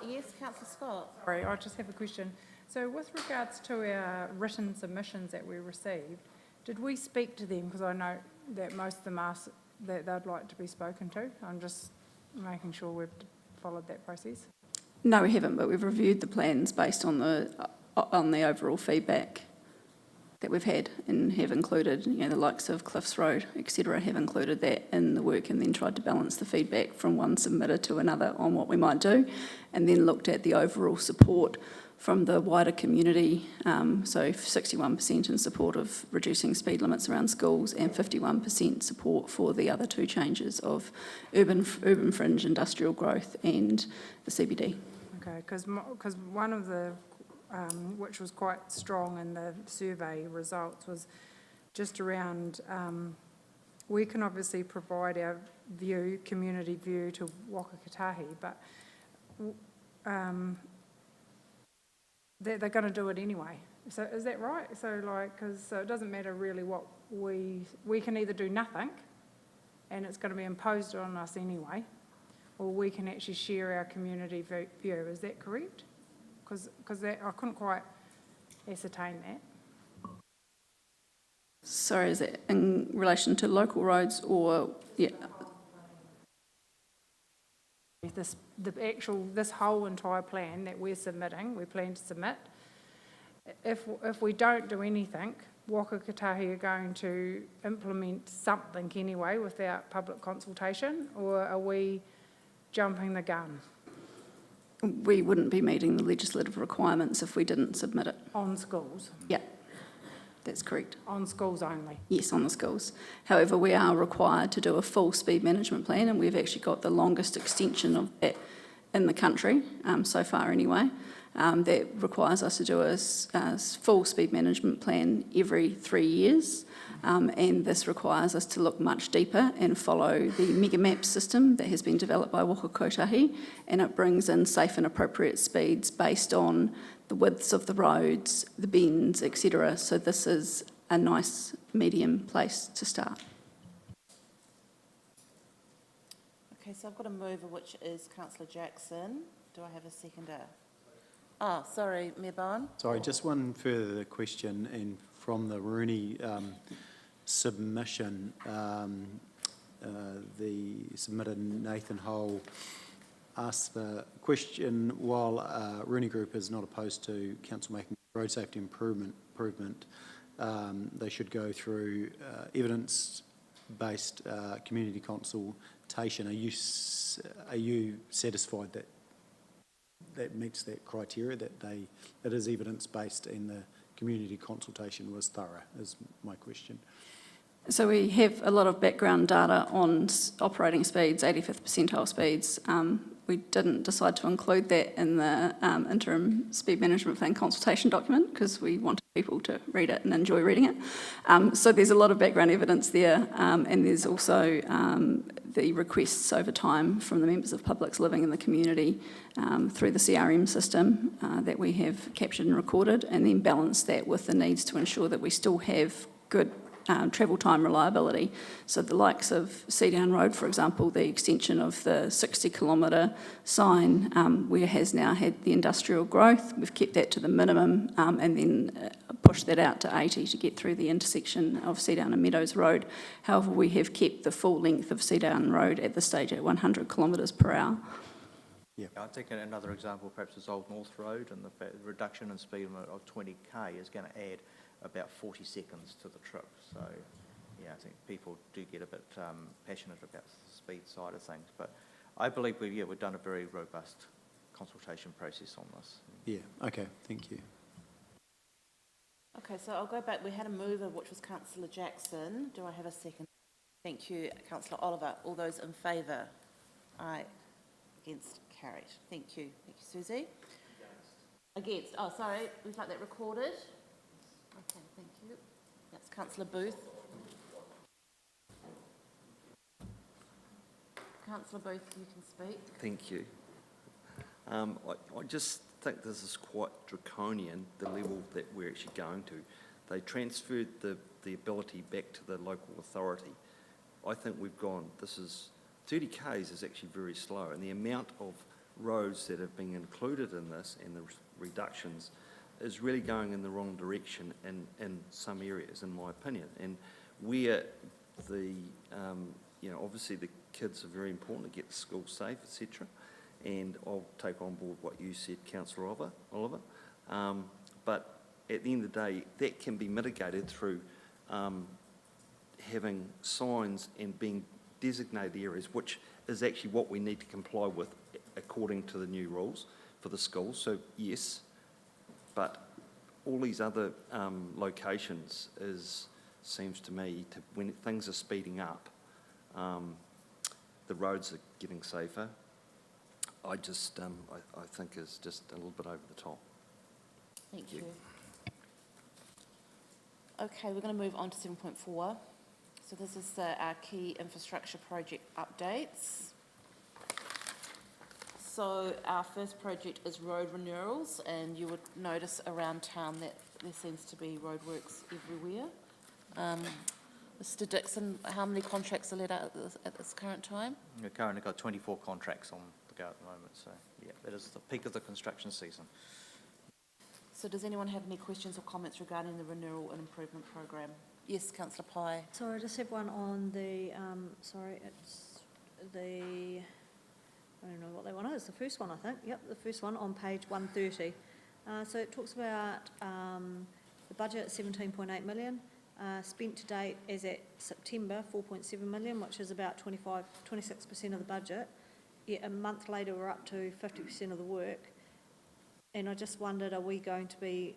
A: Yes, Councillor Scott.
K: Sorry, I just have a question. So with regards to our written submissions that we received, did we speak to them? Because I know that most of them asked that they'd like to be spoken to. I'm just making sure we've followed that process.
C: No, we haven't, but we've reviewed the plans based on the overall feedback that we've had and have included, you know, the likes of Cliffs Road, etc., have included that in the work and then tried to balance the feedback from one submitter to another on what we might do, and then looked at the overall support from the wider community, so 61% in support of reducing speed limits around schools and 51% support for the other two changes of urban fringe industrial growth and the CBD.
K: Okay, because one of the, which was quite strong in the survey results, was just around, we can obviously provide our view, community view to Waka Kotahi, but they're going to do it anyway. So is that right? So like, because it doesn't matter really what we can either do nothing, and it's going to be imposed on us anyway, or we can actually share our community view. Is that correct? Because I couldn't quite ascertain that.
C: Sorry, is it in relation to local roads or, yeah?
K: This whole entire plan that we plan to submit, if we don't do anything, Waka Kotahi are going to implement something anyway without public consultation, or are we jumping the gun
C: We wouldn't be meeting the legislative requirements if we didn't submit it.
K: on schools?
C: Yeah, that's correct.
K: On schools only?
C: Yes, on the schools. However, we are required to do a full speed management plan, and we've actually got the longest extension of that in the country, so far anyway. That requires us to do a full speed management plan every 3 years. And this requires us to look much deeper and follow the Mega Map system that has been developed by Waka Kotahi, and it brings in safe and appropriate speeds based on the widths of the roads, the bends, etc. So this is a nice medium place to start.
A: Okay, so I've got a mover, which is councillor Jackson. Do I have a seconder? Oh, sorry, Mayor Bowen.
D: Sorry, just one further question, and from the Rooney submission, the submitter Nathan Hole asked the question, while Rooney Group is not opposed to council making road safety improvement, they should go through evidence-based community consultation. Are you satisfied that that meets that criteria, that it is evidence-based and the community consultation was thorough, is my question.
C: So we have a lot of background data on operating speeds, 85th percentile speeds. We didn't decide to include that in the interim speed management plan consultation document because we wanted people to read it and enjoy reading it. So there's a lot of background evidence there, and there's also the requests over time from the members of publics living in the community through the CRM system that we have captured and recorded, and then balance that with the needs to ensure that we still have good travel time reliability. So the likes of Seadown Road, for example, the extension of the 60-kilometre sign, where has now had the industrial growth, we've kept that to the minimum and then pushed that out to 80 to get through the intersection of Seadown and Meadows Road. However, we have kept the full length of Seadown Road at this stage at 100 kilometres per hour.
D: Yeah.
B: I think another example perhaps is Old North Road, and the reduction in speed limit of 20k is going to add about 40 seconds to the trip. So, yeah, I think people do get a bit passionate about the speed side of things. But I believe we've done a very robust consultation process on this.
D: Yeah, okay, thank you.
A: Okay, so I'll go back. We had a mover, which was councillor Jackson. Do I have a second? Thank you, councillor Oliver. All those in favour? Aye. Against? Carried. Thank you. Thank you, Susie. Against. Oh, sorry. We'd like that recorded. Okay, thank you. That's councillor Booth. Councillor Booth, you can speak.
H: Thank you. I just think this is quite draconian, the level that we're actually going to. They transferred the ability back to the local authority. I think we've gone, 30 k's is actually very slow, and the amount of roads that have been included in this and the reductions is really going in the wrong direction in some areas, in my opinion. And where obviously the kids are very important to get to school safe, etc. And I'll take on board what you said, Councillor Oliver. But at the end of the day, that can be mitigated through having signs and being designated areas, which is actually what we need to comply with according to the new rules for the schools. So yes, but all these other locations seems to me when things are speeding up, the roads are getting safer. I think is just a little bit over the top.
A: Thank you. Okay, we're going to move on to 7.4. So this is our key infrastructure project updates. So our first project is road renewals, and you would notice around town that there seems to be roadworks everywhere. Mr Dixon, how many contracts are let out at this current time?
B: We've currently got 24 contracts on the go at the moment, so yeah, that is the peak of the construction season.
A: So does anyone have any questions or comments regarding the renewal and improvement program? Yes, councillor Pye.
E: So I just have one on the, it's the, I don't know what that one is, the first one, I think. Yep, the first one on page 130. So it talks about the budget, 17.8 million. Spent to date as at September, 4.7 million, which is about 26% of the budget. Yet a month later, we're up to 50% of the work. And I just wondered, are we going to be,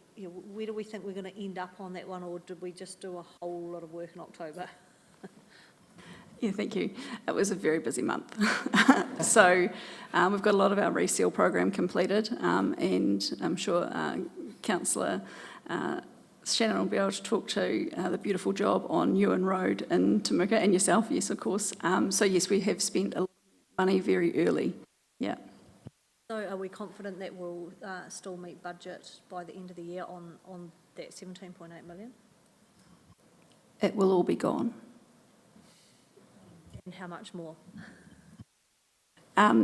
E: where do we think we're going to end up on that one, or did we just do a whole lot of work in October?
C: Yeah, thank you. It was a very busy month. So we've got a lot of our reseal program completed, and I'm sure Councillor Shannon will be able to talk to the beautiful job on Ewan Road in Temuka, and yourself, yes, of course. So yes, we have spent a lot of money very early, yeah.
E: So are we confident that we'll still meet budget by the end of the year on that 17.8 million?
C: It will all be gone.
E: And how much more?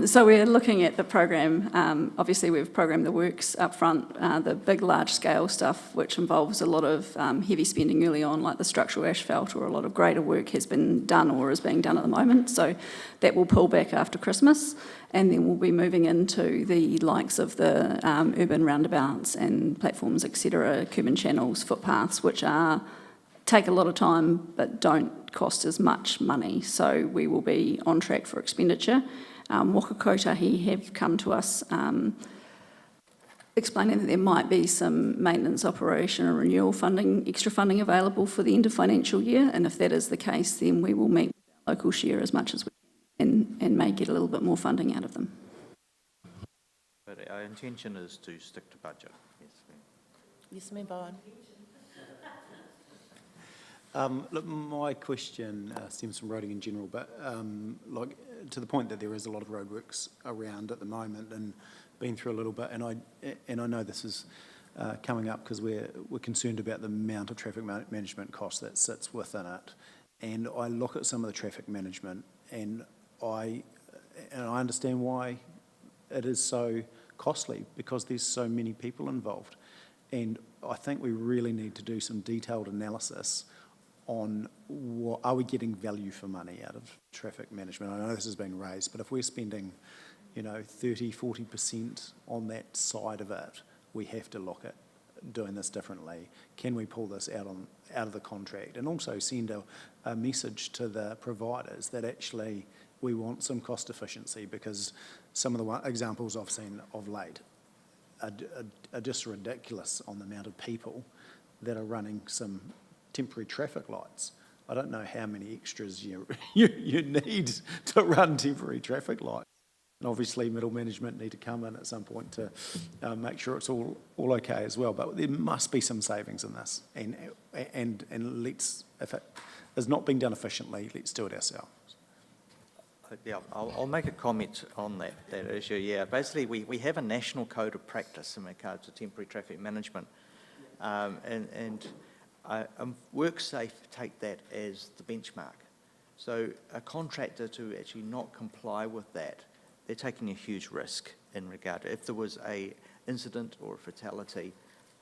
C: So we're looking at the program. Obviously, we've programmed the works up front, the big, large-scale stuff, which involves a lot of heavy spending early on, like the structural asphalt, or a lot of greater work has been done or is being done at the moment. So that will pull back after Christmas, and then we'll be moving into the likes of the urban roundabouts and platforms, etc., curb and channels, footpaths, which take a lot of time but don't cost as much money. So we will be on track for expenditure. Waka Kotahi have come to us explaining that there might be some maintenance, operation and renewal funding, extra funding available for the end of financial year, and if that is the case, then we will meet our local share as much as we can and may get a little bit more funding out of them.
B: But our intention is to stick to budget, yes.
A: Yes, Mayor Bowen.
D: Look, my question stems from roading in general, but like to the point that there is a lot of roadworks around at the moment, and been through a little bit, and I know this is coming up because we're concerned about the amount of traffic management cost that sits within it, and I look at some of the traffic management, and I understand why it is so costly, because there's so many people involved, and I think we really need to do some detailed analysis on what are we getting value for money out of traffic management. I know this has been raised, but if we're spending, 30, 40% on that side of it, we have to look at doing this differently. Can we pull this out of the contract, and also send a message to the providers that actually we want some cost efficiency, because some of the examples I've seen of late are just ridiculous on the amount of people that are running some temporary traffic lights. I don't know how many extras you need to run temporary traffic lights. And obviously middle management need to come in at some point to make sure it's all okay as well. But there must be some savings in this. And let's, if it is not being done efficiently, let's do it ourselves.
B: Yeah, I'll make a comment on that issue. Yeah, basically we have a national code of practice in regards to temporary traffic management, WorkSafe take that as the benchmark. So a contractor to actually not comply with that, they're taking a huge risk in regard to, if there was a incident or a fatality,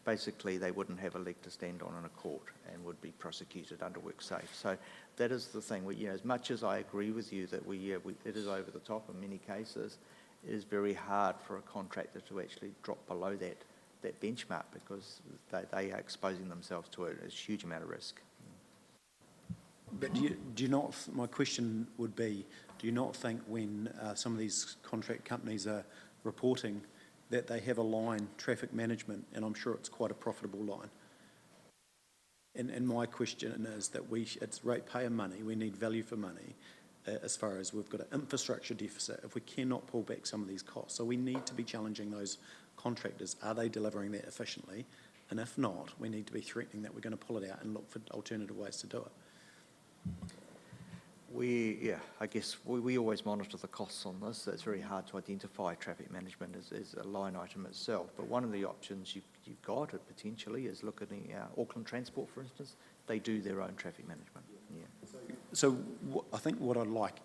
B: basically they wouldn't have a leg to stand on in a court and would be prosecuted under WorkSafe. So that is the thing. As much as I agree with you that it is over the top in many cases, it is very hard for a contractor to actually drop below that benchmark, because they are exposing themselves to a huge amount of risk.
D: But do you not, my question would be, do you not think when some of these contract companies are reporting that they have a line, traffic management, and I'm sure it's quite a profitable line? And my question is that it's ratepayer money, we need value for money, as far as we've got an infrastructure deficit, if we cannot pull back some of these costs. So we need to be challenging those contractors. Are they delivering that efficiently? And if not, we need to be threatening that we're going to pull it out and look for alternative ways to do it.
B: I guess we always monitor the costs on this. It's very hard to identify traffic management as a line item itself. But one of the options you've got potentially is looking at Auckland Transport, for instance. They do their own traffic management. Yeah.
D: So I think what I'd like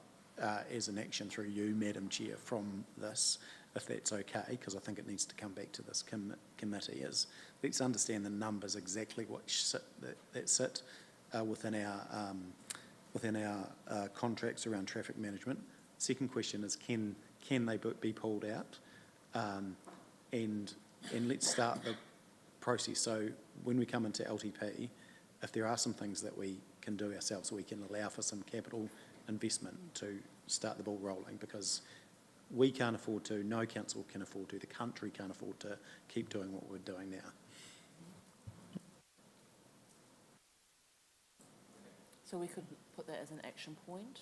D: as an action through you, Madam Chair, from this, if that's okay, because I think it needs to come back to this committee, is let's understand the numbers exactly that sit within our contracts around traffic management. Second question is, can they be pulled out? And let's start the process. So when we come into LTP, if there are some things that we can do ourselves, we can allow for some capital investment to start the ball rolling, because we can't afford to, no council can afford to, the country can't afford to keep doing what we're doing now.
A: So we could put that as an action point.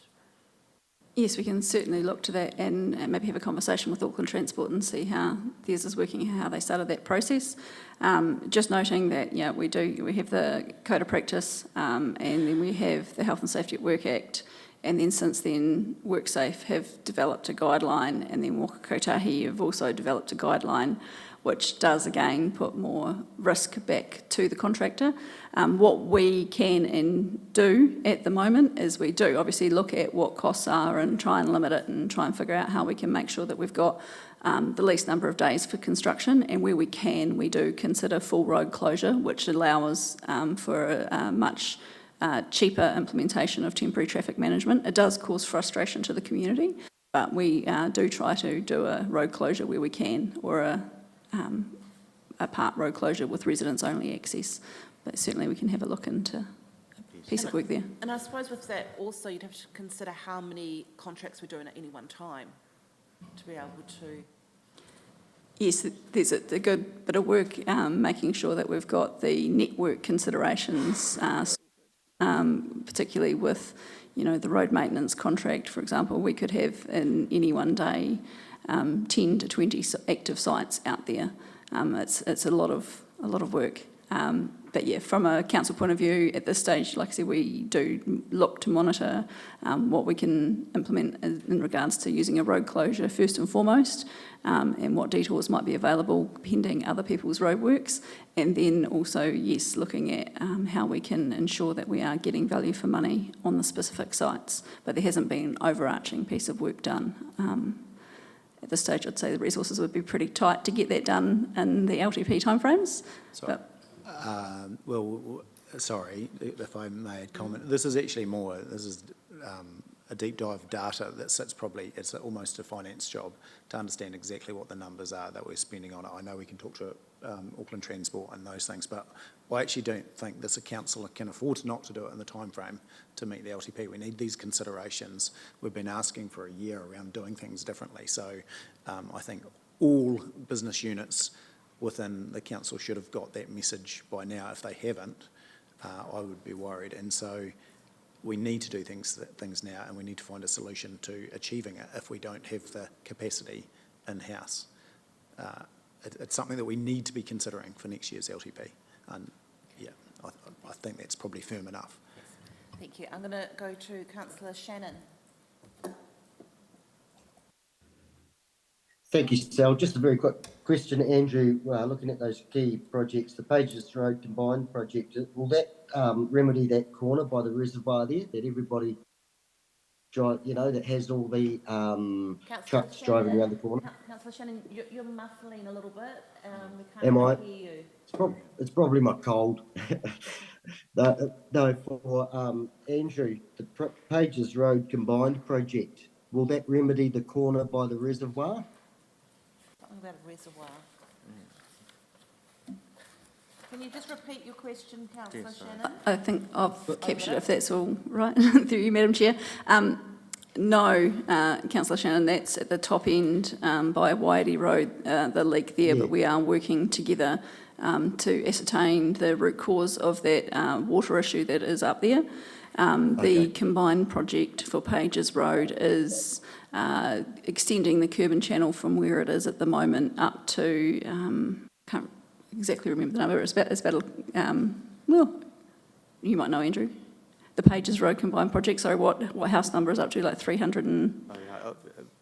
C: Yes, we can certainly look to that and maybe have a conversation with Auckland Transport and see how theirs is working, how they started that process. Just noting that, we have the Code of Practice, and then we have the Health and Safety at Work Act, and then since then WorkSafe have developed a guideline, and then Waka Kotahi have also developed a guideline which does again put more risk back to the contractor. What we can and do at the moment is we do obviously look at what costs are and try and limit it and try and figure out how we can make sure that we've got the least number of days for construction, and where we can, we do consider full road closure, which allows for a much cheaper implementation of temporary traffic management. It does cause frustration to the community, but we do try to do a road closure where we can, or a part road closure with residents only access. But certainly we can have a look into a piece of work there.
A: And I suppose with that also you'd have to consider how many contracts we're doing at any one time to be able to...
C: Yes, there's a good bit of work making sure that we've got the network considerations, particularly with, the road maintenance contract, for example. We could have in any one day 10 to 20 active sites out there. It's a lot of work. But yeah, from a council point of view, at this stage, like I said, we do look to monitor what we can implement in regards to using a road closure first and foremost, and what detours might be available pending other people's roadworks, and then also, yes, looking at how we can ensure that we are getting value for money on the specific sites. But there hasn't been an overarching piece of work done. At this stage, I'd say the resources would be pretty tight to get that done in the LTP timeframes.
D: Sorry, if I may comment, this is actually a deep dive of data that sits it's almost a finance job to understand exactly what the numbers are that we're spending on it. I know we can talk to Auckland Transport and those things, but I actually don't think this council can afford not to do it in the time frame to meet the LTP. We need these considerations. We've been asking for a year around doing things differently. So I think all business units within the council should have got that message by now. If they haven't, I would be worried. And so we need to do things now, and we need to find a solution to achieving it if we don't have the capacity in-house. It's something that we need to be considering for next year's LTP. And yeah, I think that's probably firm enough.
A: Thank you. I'm going to go to Councillor Shannon.
I: Thank you, Sal. Just a very quick question, Andrew. Looking at those key projects, the Pages Road Combined project, will that remedy that corner by the reservoir there that everybody drive, that has all the trucks driving around the corner?
A: Councillor Shannon, you're muffling a little bit. We
I: Am I?
A: can't hear you.
I: It's probably my cold. No, for Andrew, the Pages Road Combined project, will that remedy the corner by the reservoir?
A: Something about a reservoir. Can you just repeat your question, Councillor Shannon?
C: I think I've captured it, if that's all right, through you, Madam Chair. No, Councillor Shannon, that's at the top end by Waiari Road, the leak there, but we are working together to ascertain the root cause of that water issue that is up there. The combined project for Pages Road is extending the curb and channel from where it is at the moment up to, exactly remember the number, it's about, well, you might know, Andrew, the Pages Road combined project, sorry, what house number is up to, like 300 and...
B: Oh, yeah,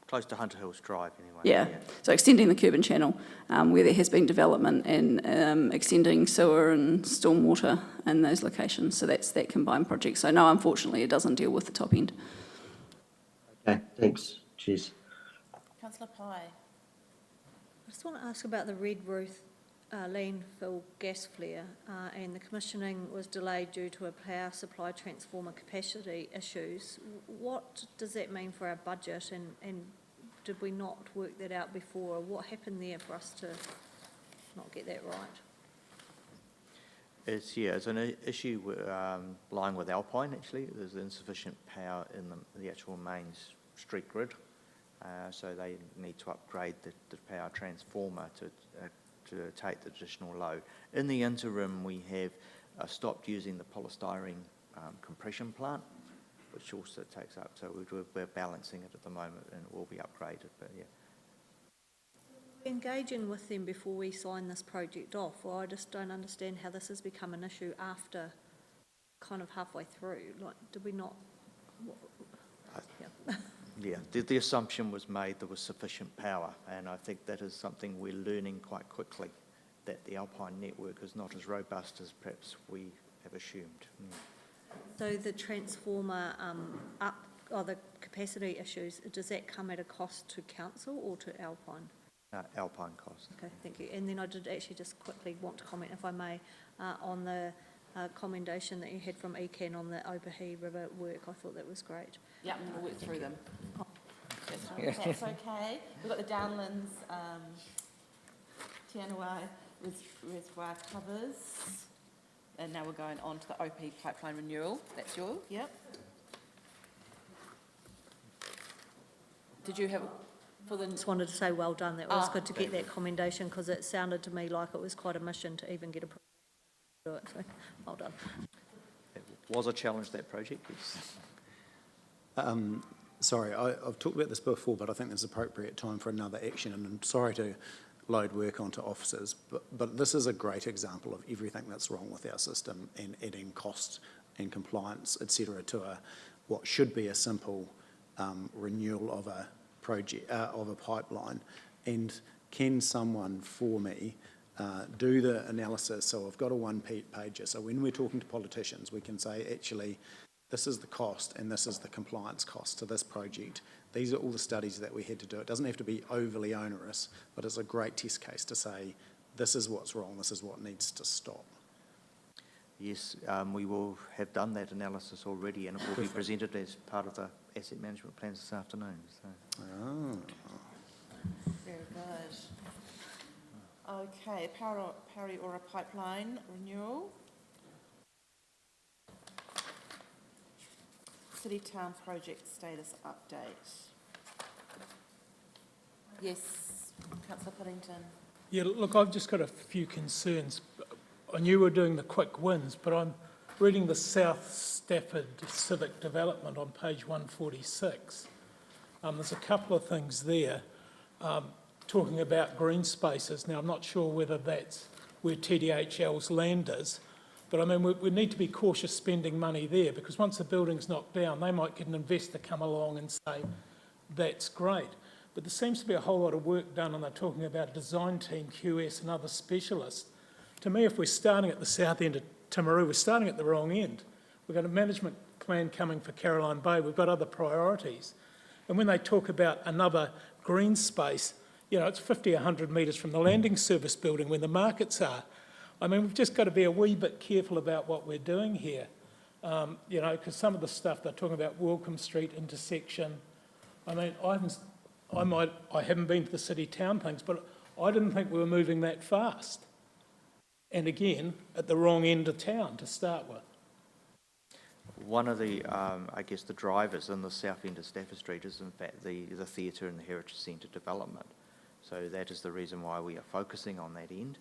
B: close to Hunter Hills Drive, anyway.
C: Yeah, so extending the curb and channel, where there has been development and extending sewer and stormwater in those locations. So that's that combined project. So no, unfortunately, it doesn't deal with the top end.
I: Okay, thanks. Cheers.
A: Councillor Pye.
E: I just want to ask about the Red Roof landfill gas flare, and the commissioning was delayed due to a power supply transformer capacity issues. What does that mean for our budget, and did we not work that out before? What happened there for us to not get that right?
B: It's an issue lying with Alpine, actually. There's insufficient power in the actual main street grid, so they need to upgrade the power transformer to take the additional load. In the interim, we have stopped using the polystyrene compression plant, which also takes up, so we're balancing it at the moment, and it will be upgraded, but yeah.
E: Engaging with them before we sign this project off, or I just don't understand how this has become an issue after kind of halfway through. Like, did we not? Yeah.
B: Yeah, the assumption was made there was sufficient power, and I think that is something we're learning quite quickly, that the Alpine network is not as robust as perhaps we have assumed.
E: So the transformer the capacity issues, does that come at a cost to council or to Alpine?
B: Alpine cost.
E: Okay, thank you. And then I did actually just quickly want to comment, if I may, on the commendation that you had from ECAN on the Opahe River work. I thought that was great.
A: Yeah, I'm going to work through them. That's okay. We've got the Downlands Tianawai reservoir covers, and now we're going on to the OP pipeline renewal. That's yours, yep. Did you have, for the...
E: Just wanted to say well done. That was good to get that commendation, because it sounded to me like it was quite a mission to even get approved to do it. So well done.
B: It was a challenge, that project, yes.
D: Sorry, I've talked about this before, but I think there's appropriate time for another action, and I'm sorry to load work onto officers, but this is a great example of everything that's wrong with our system and adding cost and compliance, etc., to what should be a simple renewal of a project, of a pipeline. And can someone for me do the analysis? So I've got a one-pager. So when we're talking to politicians, we can say, actually, this is the cost and this is the compliance cost to this project. These are all the studies that we had to do. It doesn't have to be overly onerous, but it's a great test case to say, this is what's wrong, this is what needs to stop.
B: Yes, we will have done that analysis already, and it will be presented as part of the asset management plans this afternoon. So.
A: Very good. Okay, Paraora pipeline renewal. City Town project status update. Yes, Councillor Puddington.
G: Yeah, look, I've just got a few concerns. I knew we were doing the quick wins, but I'm reading the South Stafford Civic Development on page 146. There's a couple of things there talking about green spaces. Now, I'm not sure whether that's where TDHL's land is, but I mean, we need to be cautious spending money there, because once the building's knocked down, they might get an investor come along and say, that's great. But there seems to be a whole lot of work done, and they're talking about a design team, QS and other specialists. To me, if we're starting at the south end of Timaru, we're starting at the wrong end. We've got a management plan coming for Caroline Bay. We've got other priorities. And when they talk about another green space, you know, it's 50, 100 metres from the landing service building where the markets are. I mean, we've just got to be a wee bit careful about what we're doing here. You know, because some of the stuff they're talking about, Welcome Street intersection, I mean, I haven't been to the city town things, but I didn't think we were moving that fast. And again, at the wrong end of town to start with.
B: One of the, I guess, the drivers in the south end of Stafford Street is, in fact, the theatre and the Heritage Centre development. So that is the reason why we are focusing on that end.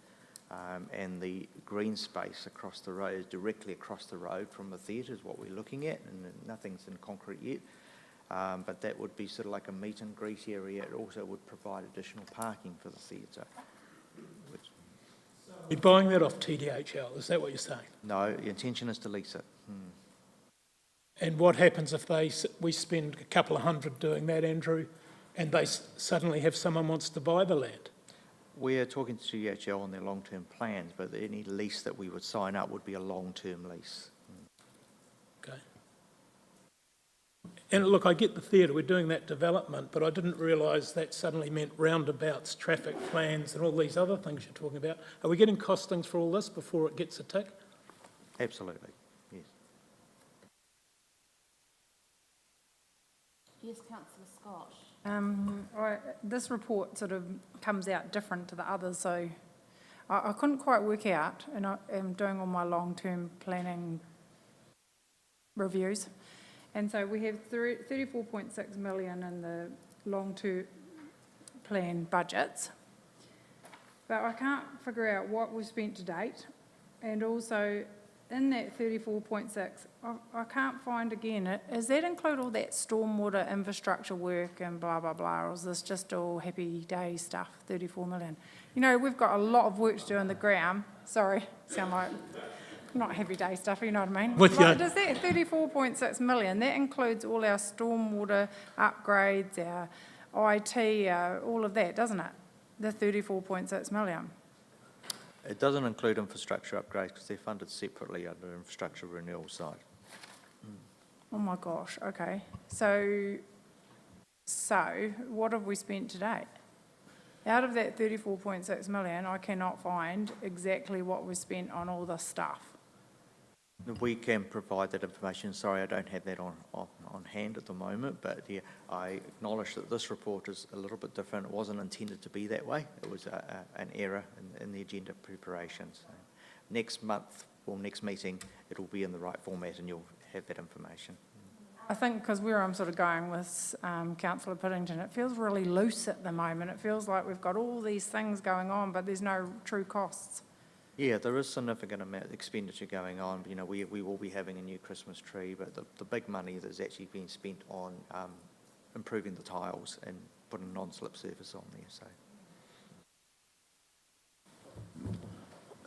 B: And the green space across the road, directly across the road from the theatre, is what we're looking at, and nothing's in concrete yet. But that would be sort of like a meet and greet area. It also would provide additional parking for the theatre.
G: So You're buying that off TDHL, is that what you're saying?
B: No, the intention is to lease it.
G: And what happens if we spend a couple of hundred doing that, Andrew, and they suddenly have someone wants to buy the land?
B: We're talking to TDHL on their long-term plans, but any lease that we would sign up would be a long-term lease.
G: Okay. And look, I get the theatre, we're doing that development, but I didn't realise that suddenly meant roundabouts, traffic plans and all these other things you're talking about. Are we getting costings for all this before it gets a tick?
B: Absolutely, yes.
A: Yes, councillor Scott.
K: This report sort of comes out different to the others, so I couldn't quite work out, and I am doing all my long-term planning reviews. And so we have 34.6 million in the long-term plan budgets. But I can't figure out what we've spent to date. And also, in that 34.6, I can't find again, does that include all that stormwater infrastructure work and blah, blah, blah, or is this just all happy day stuff, 34 million? You know, we've got a lot of work to do on the ground. Sorry, sound like not happy day stuff, you know what I mean?
G: With
K: Like,
G: you.
K: does that 34.6 million, that includes all our stormwater upgrades, our IT, all of that, doesn't it? The 34.6 million.
B: It doesn't include infrastructure upgrades because they're funded separately under infrastructure renewal side.
K: Oh my gosh, okay. So what have we spent to date? Out of that 34.6 million, I cannot find exactly what was spent on all this stuff.
B: We can provide that information. Sorry, I don't have that on hand at the moment, but yeah, I acknowledge that this report is a little bit different. It wasn't intended to be that way. It was an error in the agenda preparation. So next month, or next meeting, it will be in the right format and you'll have that information.
K: I think because where I'm sort of going with Councillor Piddington, it feels really loose at the moment. It feels like we've got all these things going on, but there's no true costs.
B: Yeah, there is significant amount of expenditure going on. You know, we will be having a new Christmas tree, but the big money that's actually being spent on improving the tiles and putting non-slip surface on there. So.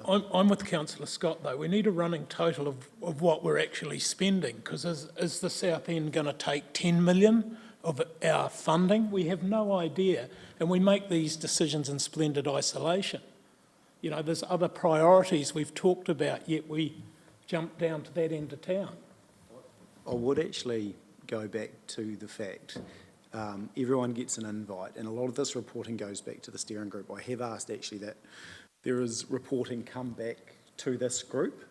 G: I'm with Councillor Scott though. We need a running total of what we're actually spending, because is the South End going to take 10 million of our funding? We have no idea, and we make these decisions in splendid isolation. You know, there's other priorities we've talked about, yet we jump down to that end of town.
D: I would actually go back to the fact everyone gets an invite, and a lot of this reporting goes back to the steering group. I have asked actually that there is reporting come back to this group,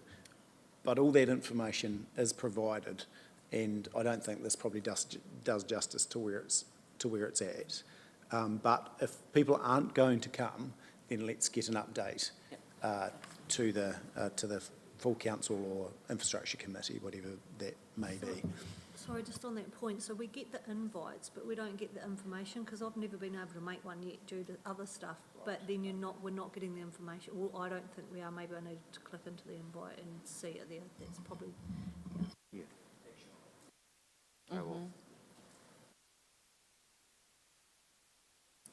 D: but all that information is provided, and I don't think this probably does justice to where it's at. But if people aren't going to come, then let's get an update to the full council or infrastructure committee, whatever that may be.
E: Sorry, just on that point, so we get the invites, but we don't get the information, because I've never been able to make one yet due to other stuff, but then we're not getting the information. Well, I don't think we are. Maybe I need to click into the invite and see it there. That's probably...
B: Yeah. I will.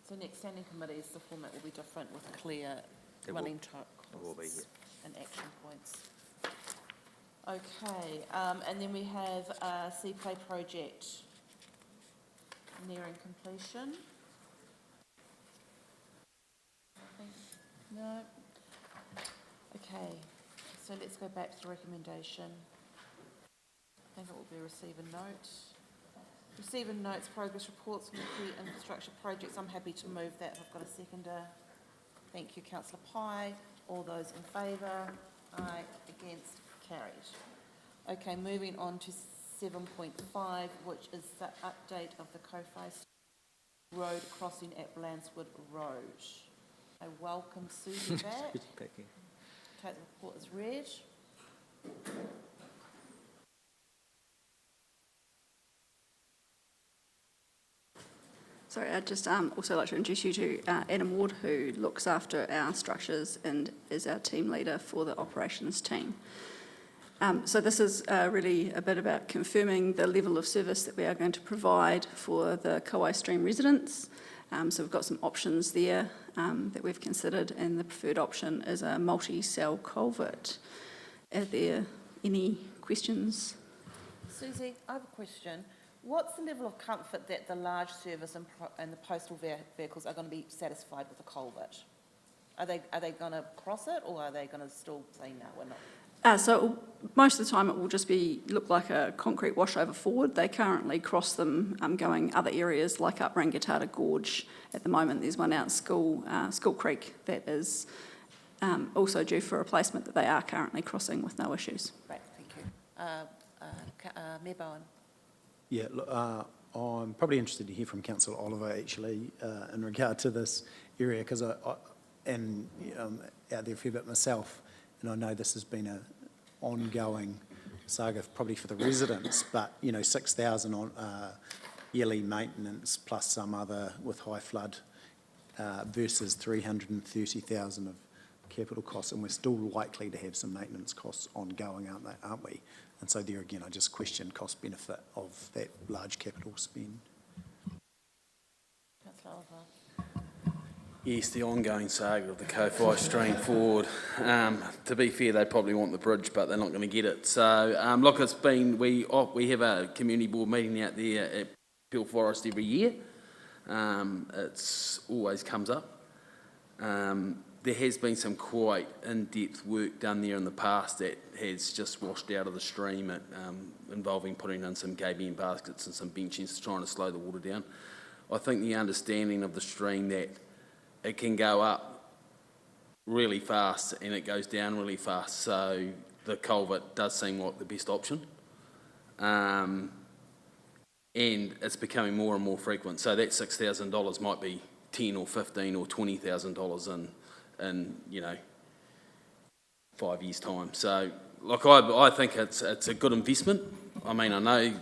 A: So next standing committees, the format will be different with clear
B: It
A: running
B: will be,
A: costs
B: yeah.
A: and action points. Okay, and then we have Sea Play project nearing completion. No. Okay, so let's go back to the recommendation. I think it will be receive and note. Receive and notes, progress reports from the key infrastructure projects. I'm happy to move that. I've got a seconder. Thank you, councillor Pye. All those in favour? Aye. Against? Carried. Okay, moving on to 7.5, which is the update of the Kowhai Road crossing at Blandswood Road. I welcome Susie back.
B: Thank you.
A: Take the report as read.
C: Sorry, I'd just also like to introduce you to Adam Ward, who looks after our structures and is our team leader for the operations team. So this is really a bit about confirming the level of service that we are going to provide for the Kauai Stream residents. So we've got some options there. that we've considered, and the preferred option is a multi-cell culvert. Are there any questions?
A: Susie, I have a question. What's the level of comfort that the large service and the postal vehicles are going to be satisfied with the culvert? Are they going to cross it, or are they going to still say, no, we're not?
C: So most of the time it will just look like a concrete washover forward. They currently cross them going other areas like up Rangatata Gorge. At the moment there's one out School Creek that is also due for replacement that they are currently crossing with no issues.
A: Great, thank you. Mayor Bowen.
D: Yeah, look, I'm probably interested to hear from Councillor Oliver actually in regard to this area, because out there a fair bit myself, and I know this has been an ongoing saga probably for the residents, but, you know, 6,000 on yearly maintenance plus some other with high flood versus 330,000 of capital costs, and we're still likely to have some maintenance costs ongoing, aren't we? And so there again, I just question cost benefit of that large capital spend.
A: Councillor Oliver.
F: Yes, the ongoing saga of the Kowhai stream forward. To be fair, they probably want the bridge, but they're not going to get it. So, look, it's been, we have a community board meeting out there at Peel Forest every year. It's always comes up. There has been some quite in-depth work done there in the past that has just washed out of the stream, involving putting in some gabion baskets and some benches trying to slow the water down. I think the understanding of the stream that it can go up really fast and it goes down really fast, so the culvert does seem like the best option. And it's becoming more and more frequent, so that $6,000 might be $10,000 or $15,000 or $20,000 in 5 years' time. So, like, I think it's a good investment. I mean, I know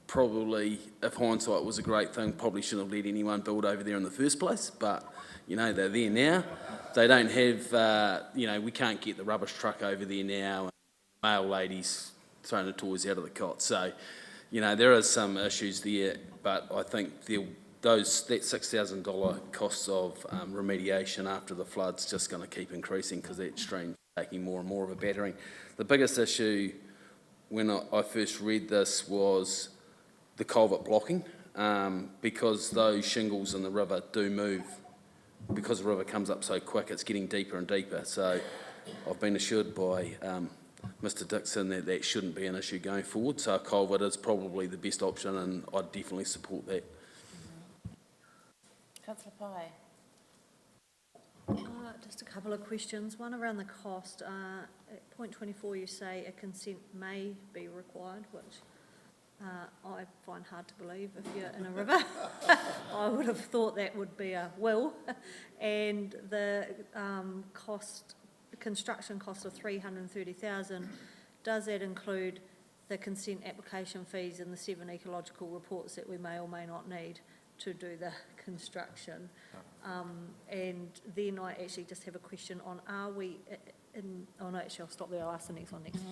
F: probably, if hindsight was a great thing, probably shouldn't have let anyone build over there in the first place, but, you know, they're there now. They don't have, we can't get the rubbish truck over there now, and the mail ladies throwing the toys out of the cot. So, you know, there are some issues there, but I think that $6,000 costs of remediation after the flood's just going to keep increasing, because that stream's taking more and more of a battering. The biggest issue when I first read this was the culvert blocking, because those shingles in the river do move. Because the river comes up so quick, it's getting deeper and deeper. So I've been assured by Mr Dixon that that shouldn't be an issue going forward. So a culvert is probably the best option, and I'd definitely support that.
A: Councillor Pai.
E: Just a couple of questions. One around the cost. At point 24, you say a consent may be required, which I find hard to believe if you're in a river. I would have thought that would be a will. And the construction cost of $330,000, does that include the consent application fees and the 7 ecological reports that we may or may not need to do the construction? And then I actually just have a question on, are we actually I'll stop there, I'll ask the next one next.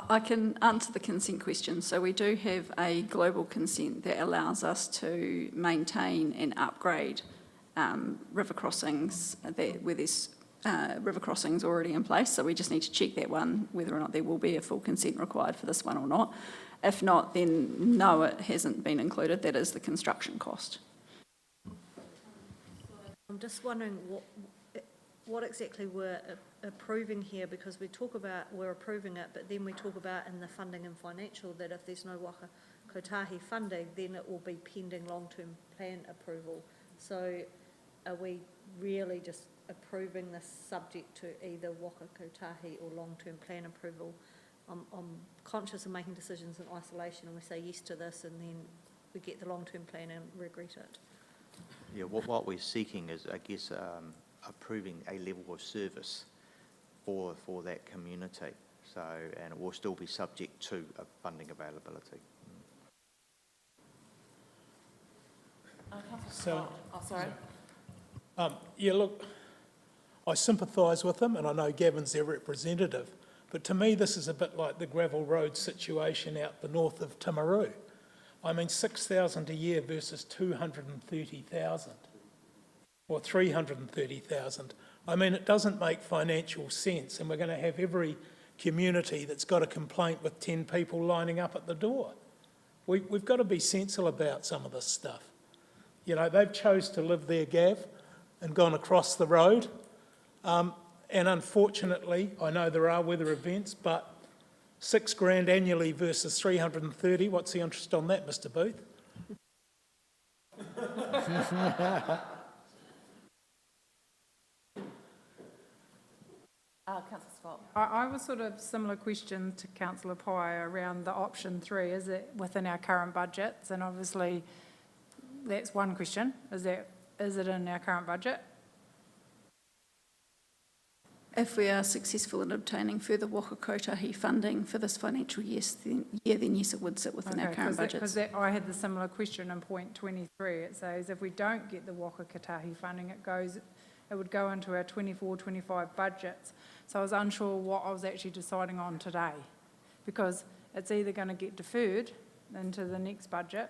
C: I can answer the consent question. So we do have a global consent that allows us to maintain and upgrade river crossings where there's river crossings already in place. So we just need to check that one, whether or not there will be a full consent required for this one or not. If not, then no, it hasn't been included. That is the construction cost.
E: I'm just wondering what exactly we're approving here, because we're approving it, but then we talk about in the funding and financial that if there's no Waka Kotahi funding, then it will be pending long-term plan approval. So are we really just approving this subject to either Waka Kotahi or long-term plan approval? I'm conscious of making decisions in isolation, and we say yes to this and then we get the long-term plan and regret it.
B: Yeah, what we're seeking is, I guess, approving a level of service for that community. So, and it will still be subject to funding availability.
A: Councillor Scott. Sorry.
G: Yeah, look, I sympathise with them, and I know Gavin's their representative, but to me this is a bit like the gravel road situation out the north of Timaru. I mean, 6,000 a year versus 230,000. or 330,000. I mean, it doesn't make financial sense, and we're going to have every community that's got a complaint with 10 people lining up at the door. We've got to be sensible about some of this stuff. You know, they've chose to live there, Gav, and gone across the road. And unfortunately, I know there are weather events, but $6,000 annually versus 330, what's the interest on that, Mr. Booth?
A: Councillor Scott.
K: I was sort of similar question to councillor Pye around the option 3. Is it within our current budgets? And obviously, that's one question. Is it in our current budget?
C: If we are successful in obtaining further Waka Kotahi funding for this financial year, then yes, it would sit within our current budgets.
K: Because I had the similar question in point 23. It says if we don't get the Waka Kotahi funding, it would go into our 24-25 budgets. So I was unsure what I was actually deciding on today, because it's either going to get deferred into the next budget,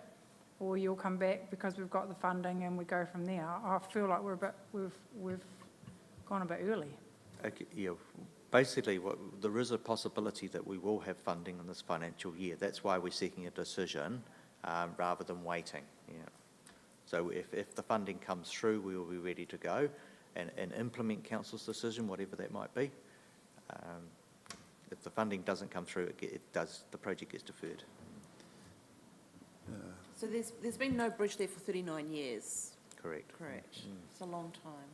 K: or you'll come back because we've got the funding and we go from there. I feel like we've gone a bit early.
B: Okay, yeah, basically, there is a possibility that we will have funding in this financial year. That's why we're seeking a decision rather than waiting. Yeah. So if the funding comes through, we will be ready to go and implement council's decision, whatever that might be. If the funding doesn't come through, the project gets deferred.
A: So there's been no bridge there for 39 years.
B: Correct.
A: Correct. It's a long time.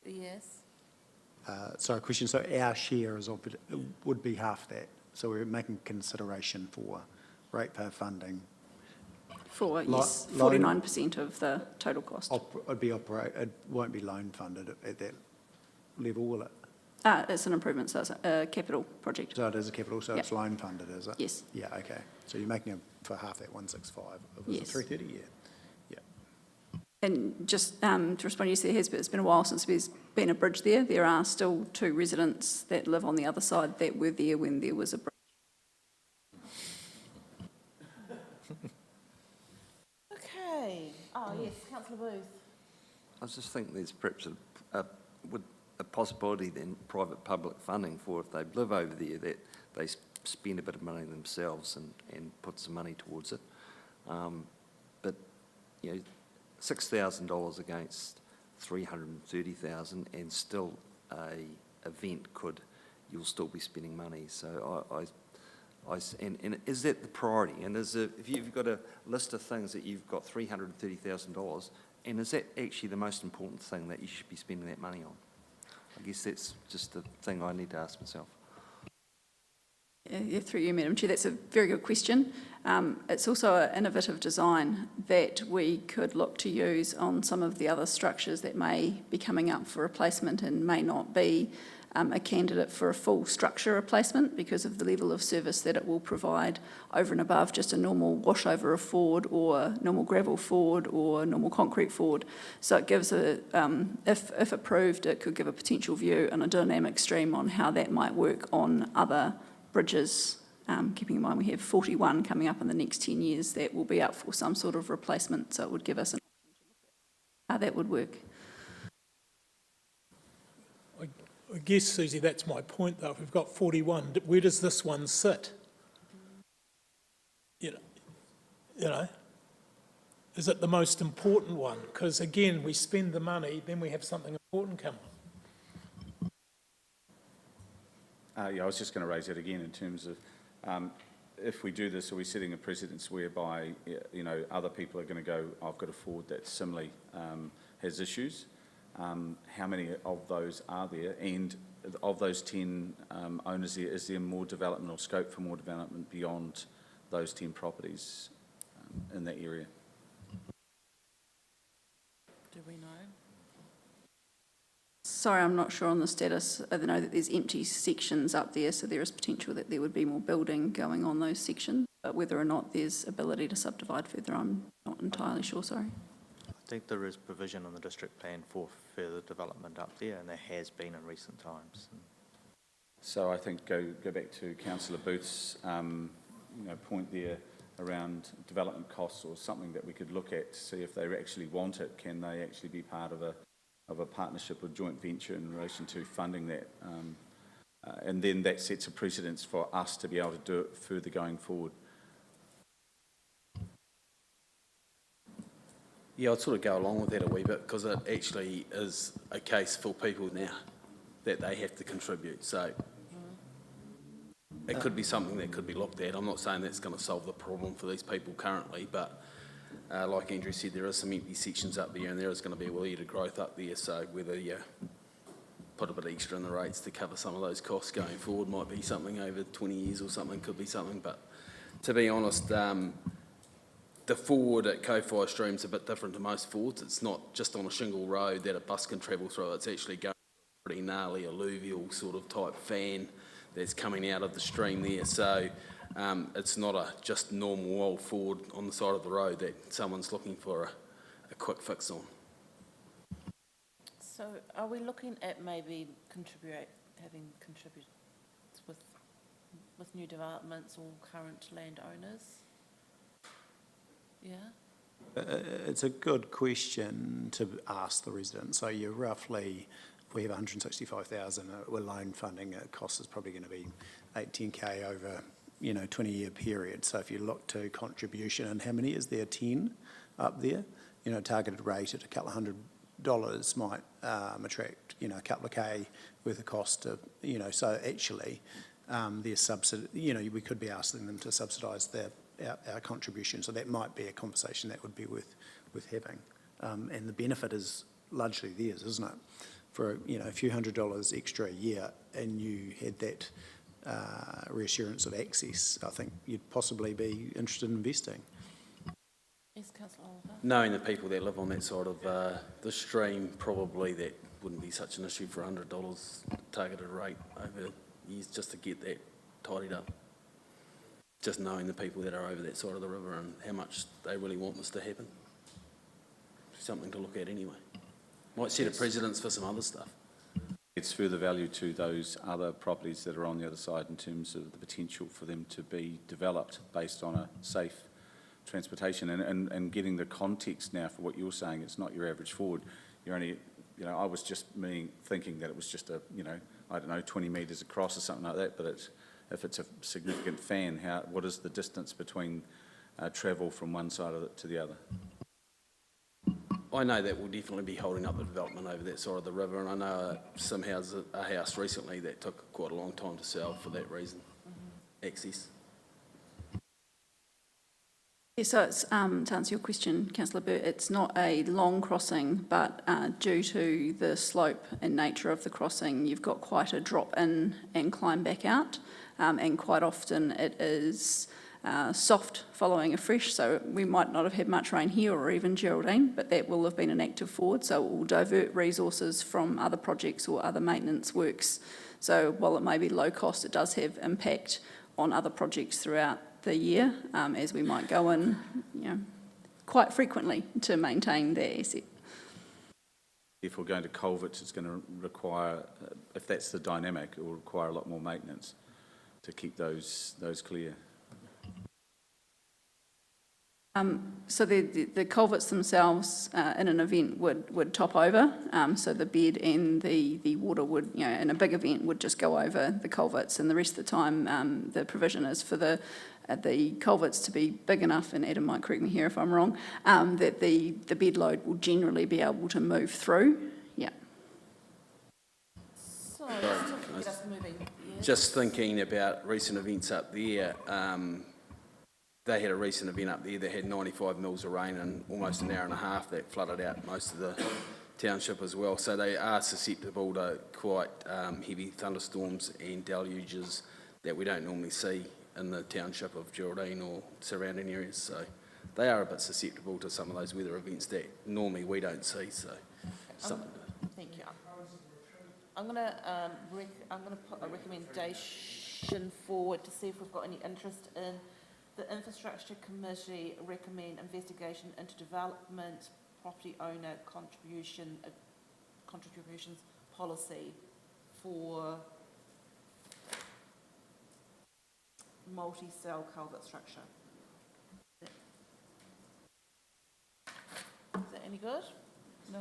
A: Yes.
D: Sorry, question. So our share would be half that. So we're making consideration for ratepayer funding.
C: For, yes, 49% of the total cost.
D: It won't be loan funded at that level, will it?
C: It's an improvement, so it's a capital project.
D: So it is a capital, so
C: Yep.
D: it's loan funded, is it?
C: Yes.
D: Yeah, okay. So you're making it for half that 165. It was
C: Yes.
D: 330, yeah.
C: And just to respond, yes, it's been a while since there's been a bridge there. There are still 2 residents that live on the other side that were there when there was a bridge.
A: Okay. Oh, yes, councillor Booth.
H: I just think there's perhaps a possibility then private-public funding for if they live over there, that they spend a bit of money themselves and put some money towards it. But, you know, $6,000 against 330,000, and still a event you'll still be spending money. So and is that the priority? And if you've got a list of things that you've got $330,000, and is that actually the most important thing that you should be spending that money on? I guess that's just the thing I need to ask myself.
C: Yeah, through you, Madam Chair, that's a very good question. It's also an innovative design that we could look to use on some of the other structures that may be coming up for replacement and may not be a candidate for a full structure replacement because of the level of service that it will provide over and above just a normal washover of Ford or normal gravel Ford or normal concrete Ford. So it gives if approved, it could give a potential view and a dynamic stream on how that might work on other bridges, keeping in mind we have 41 coming up in the next 10 years that will be up for some sort of replacement, so it would give us an option to look at how that would work.
G: I guess, Susie, that's my point, though. If we've got 41, where does this one sit? You know, is it the most important one? Because, again, we spend the money, then we have something important come on.
L: Yeah, I was just going to raise it again in terms of if we do this, are we setting a precedence whereby, you know, other people are going to go, I've got a Ford that similarly has issues. How many of those are there? And of those 10 owners there, is there more development or scope for more development beyond those 10 properties in that area?
A: Do we know?
C: Sorry, I'm not sure on the status. I know that there's empty sections up there, so there is potential that there would be more building going on those sections. But whether or not there's ability to subdivide further, I'm not entirely sure, sorry.
B: I think there is provision in the district plan for further development up there, and there has been in recent times.
L: So I think go back to Councillor Booth's point there around development costs, or something that we could look at to see if they actually want it. Can they actually be part of a of a partnership or joint venture in relation to funding that. And then that sets a precedence for us to be able to do it further going forward.
F: Yeah, I'd sort of go along with that a wee bit because it actually is a case for people now that they have to contribute. So it could be something that could be looked at. I'm not saying that's going to solve the problem for these people currently, but like Andrew said, there are some empty sections up there and there is going to be a wee bit of growth up there. So whether you put a bit extra in the rates to cover some of those costs going forward might be something over 20 years or something, could be something. But to be honest, the ford at Kowhai Stream's a bit different to most fords. It's not just on a shingle road that a bus can travel through. It's actually going through a pretty gnarly alluvial sort of type fan that's coming out of the stream there. So it's not a just normal old ford on the side of the road that someone's looking for a quick fix on.
A: So are we looking at maybe having contributors with new developments or current landowners? Yeah?
D: It's a good question to ask the residents. So you're roughly, if we have 165,000, we're loan funding, it cost is probably going to be 10K over, 20-year period. So if you look to contribution, and how many is there? 10 up there? Targeted rate at a couple of $100 might attract, a couple of K worth of cost of, so actually there's subsidy, we could be asking them to subsidise our contribution. So that might be a conversation that would be worth having. And the benefit is largely theirs, isn't it? For, a few $100 extra a year and you had that reassurance of access, I think you'd possibly be interested in investing.
A: Yes, Councillor Oliver.
F: Knowing the people that live on that side of the stream, probably that wouldn't be such an issue for $100 targeted rate over years just to get that tidied up. Just knowing the people that are over that side of the river and how much they really want this to happen. Something to look at anyway. Might set a precedence for some other stuff.
L: It's further value to those other properties that are on the other side in terms of the potential for them to be developed based on a safe transportation and getting the context now for what you're saying. It's not your average Ford. You're only, I was just thinking that it was just 20 metres across or something like that, but if it's a significant fan, what is the distance between travel from one side of it to the other?
F: I know that will definitely be holding up the development over that side of the river, and I know a house recently that took quite a long time to sell for that reason, access.
C: Yeah, so it's, to answer your question, Councillor Burt, it's not a long crossing, but due to the slope and nature of the crossing, you've got quite a drop in and climb back out, and quite often it is soft following a fresh, so we might not have had much rain here or even Geraldine, but that will have been an active ford, so it will divert resources from other projects or other maintenance works. So while it may be low cost, it does have impact on other projects throughout the year, as we might go in, quite frequently to maintain the asset.
L: If we're going to culverts, it's going to require, if that's the dynamic, it will require a lot more maintenance to keep those clear.
C: So the culverts themselves in an event would top over, so the bed and the water would, in a big event, would just go over the culverts, and the rest of the time the provision is for the culverts to be big enough, and Adam might correct me here if I'm wrong, that the bed load will generally be able to move through. Yeah.
A: So, just to get us moving. Yes.
F: Just thinking about recent events up there, they had a recent event up there that had 95 mils of rain in almost an hour and a half that flooded out most of the township as well. So they are susceptible to quite heavy thunderstorms and deluges that we don't normally see in the township of Geraldine or surrounding areas. So they are a bit susceptible to some of those weather events that normally we don't see. So something to...
A: Thank you. I'm going to put a recommendation forward to see if we've got any interest in the Infrastructure Committee recommend investigation into development property owner contributions policy for multi-cell culvert structure. Is that any good? No?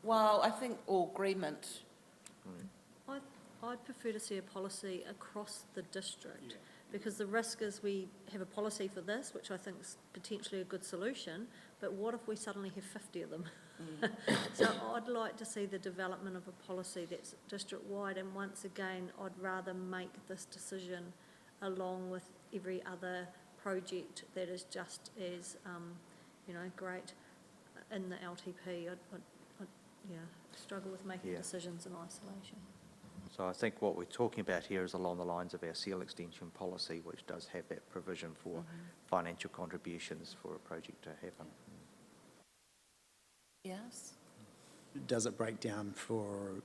A: Well, I think, or agreement.
E: I'd prefer to see a policy across the district, because the risk is we have a policy for this, which I think is potentially a good solution, but what if we suddenly have 50 of them? So I'd like to see the development of a policy that's district-wide, and once again, I'd rather make this decision along with every other project that is just as, great in the LTP. I'd struggle with making
B: Yeah.
E: decisions in isolation.
B: So I think what we're talking about here is along the lines of our seal extension policy, which does have that provision for financial contributions for a project to happen.
A: Yes?
D: Does it break down through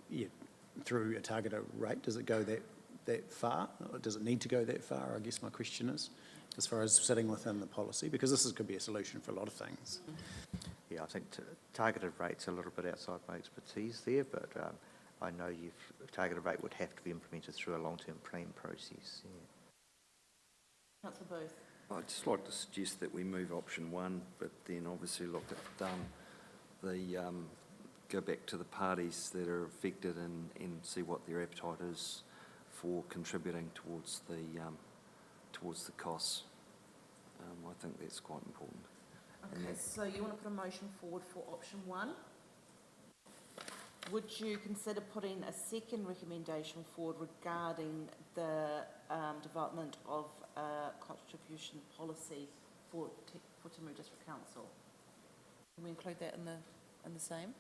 D: a targeted rate? Does it go that far? Or does it need to go that far, I guess my question is, as far as sitting within the policy? Because could be a solution for a lot of things.
B: Yeah, I think targeted rate's a little bit outside my expertise there, but I know targeted rate would have to be implemented through a long-term plan process. Yeah.
A: Councillor Booth?
H: I'd just like to suggest that we move option 1, but then obviously look at go back to the parties that are affected and see what their appetite is for contributing towards the costs. I think that's quite important.
A: Okay, so you want to put a motion forward for option 1? Would you consider putting a second recommendation forward regarding the development of a contribution policy for Timaru District Council? Can we include that in the same?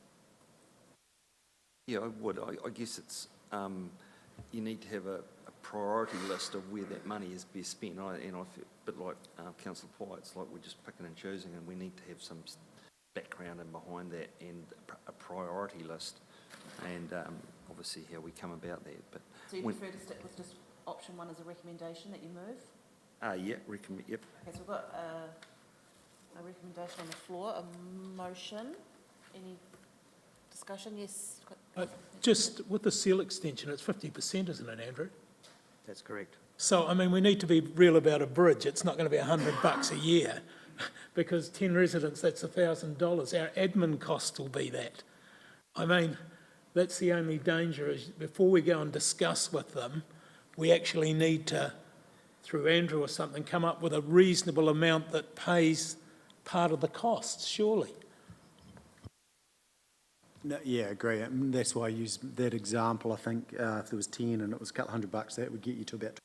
H: Yeah, I would. I guess it's, you need to have a priority list of where that money is best spent. I feel a bit like Councillor Pye, it's like we're just picking and choosing, and we need to have some background and behind that and a priority list, and obviously how we come about that. But
A: So you prefer to stick with just option 1 as a recommendation that you move?
H: yep.
A: Okay, so we've got a recommendation on the floor, a motion. Any discussion? Yes?
G: Just with the seal extension, it's 50%, isn't it, Andrew?
B: That's correct.
G: So, I mean, we need to be real about a bridge. It's not going to be $100 a year, because 10 residents, that's $1,000. Our admin cost will be that. I mean, that's the only danger, is before we go and discuss with them, we actually need to, through Andrew or something, come up with a reasonable amount that pays part of the costs, surely.
D: No, yeah, agree. And that's why I used that example. I think if there was 10 and it was a couple $100, that would get you to about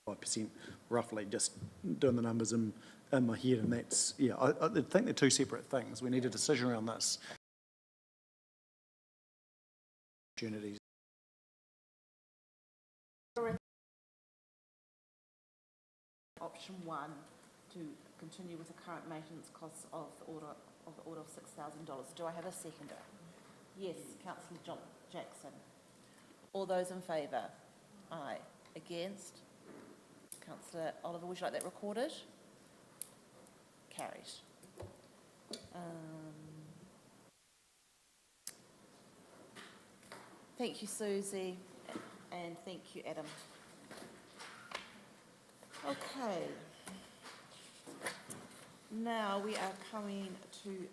D: 25%, roughly, just doing the numbers in my head. And that's, I think they're two separate things. We need a decision around this. Opportunities.
A: Option 1 to continue with the current maintenance costs of the order of $6,000. Do I have a seconder? Yes, Councillor Jackson. All those in favour? Aye. Against? Councillor Oliver, would you like that recorded? Carried. Thank you, Susie, and thank you, Adam. Okay. Now we are coming to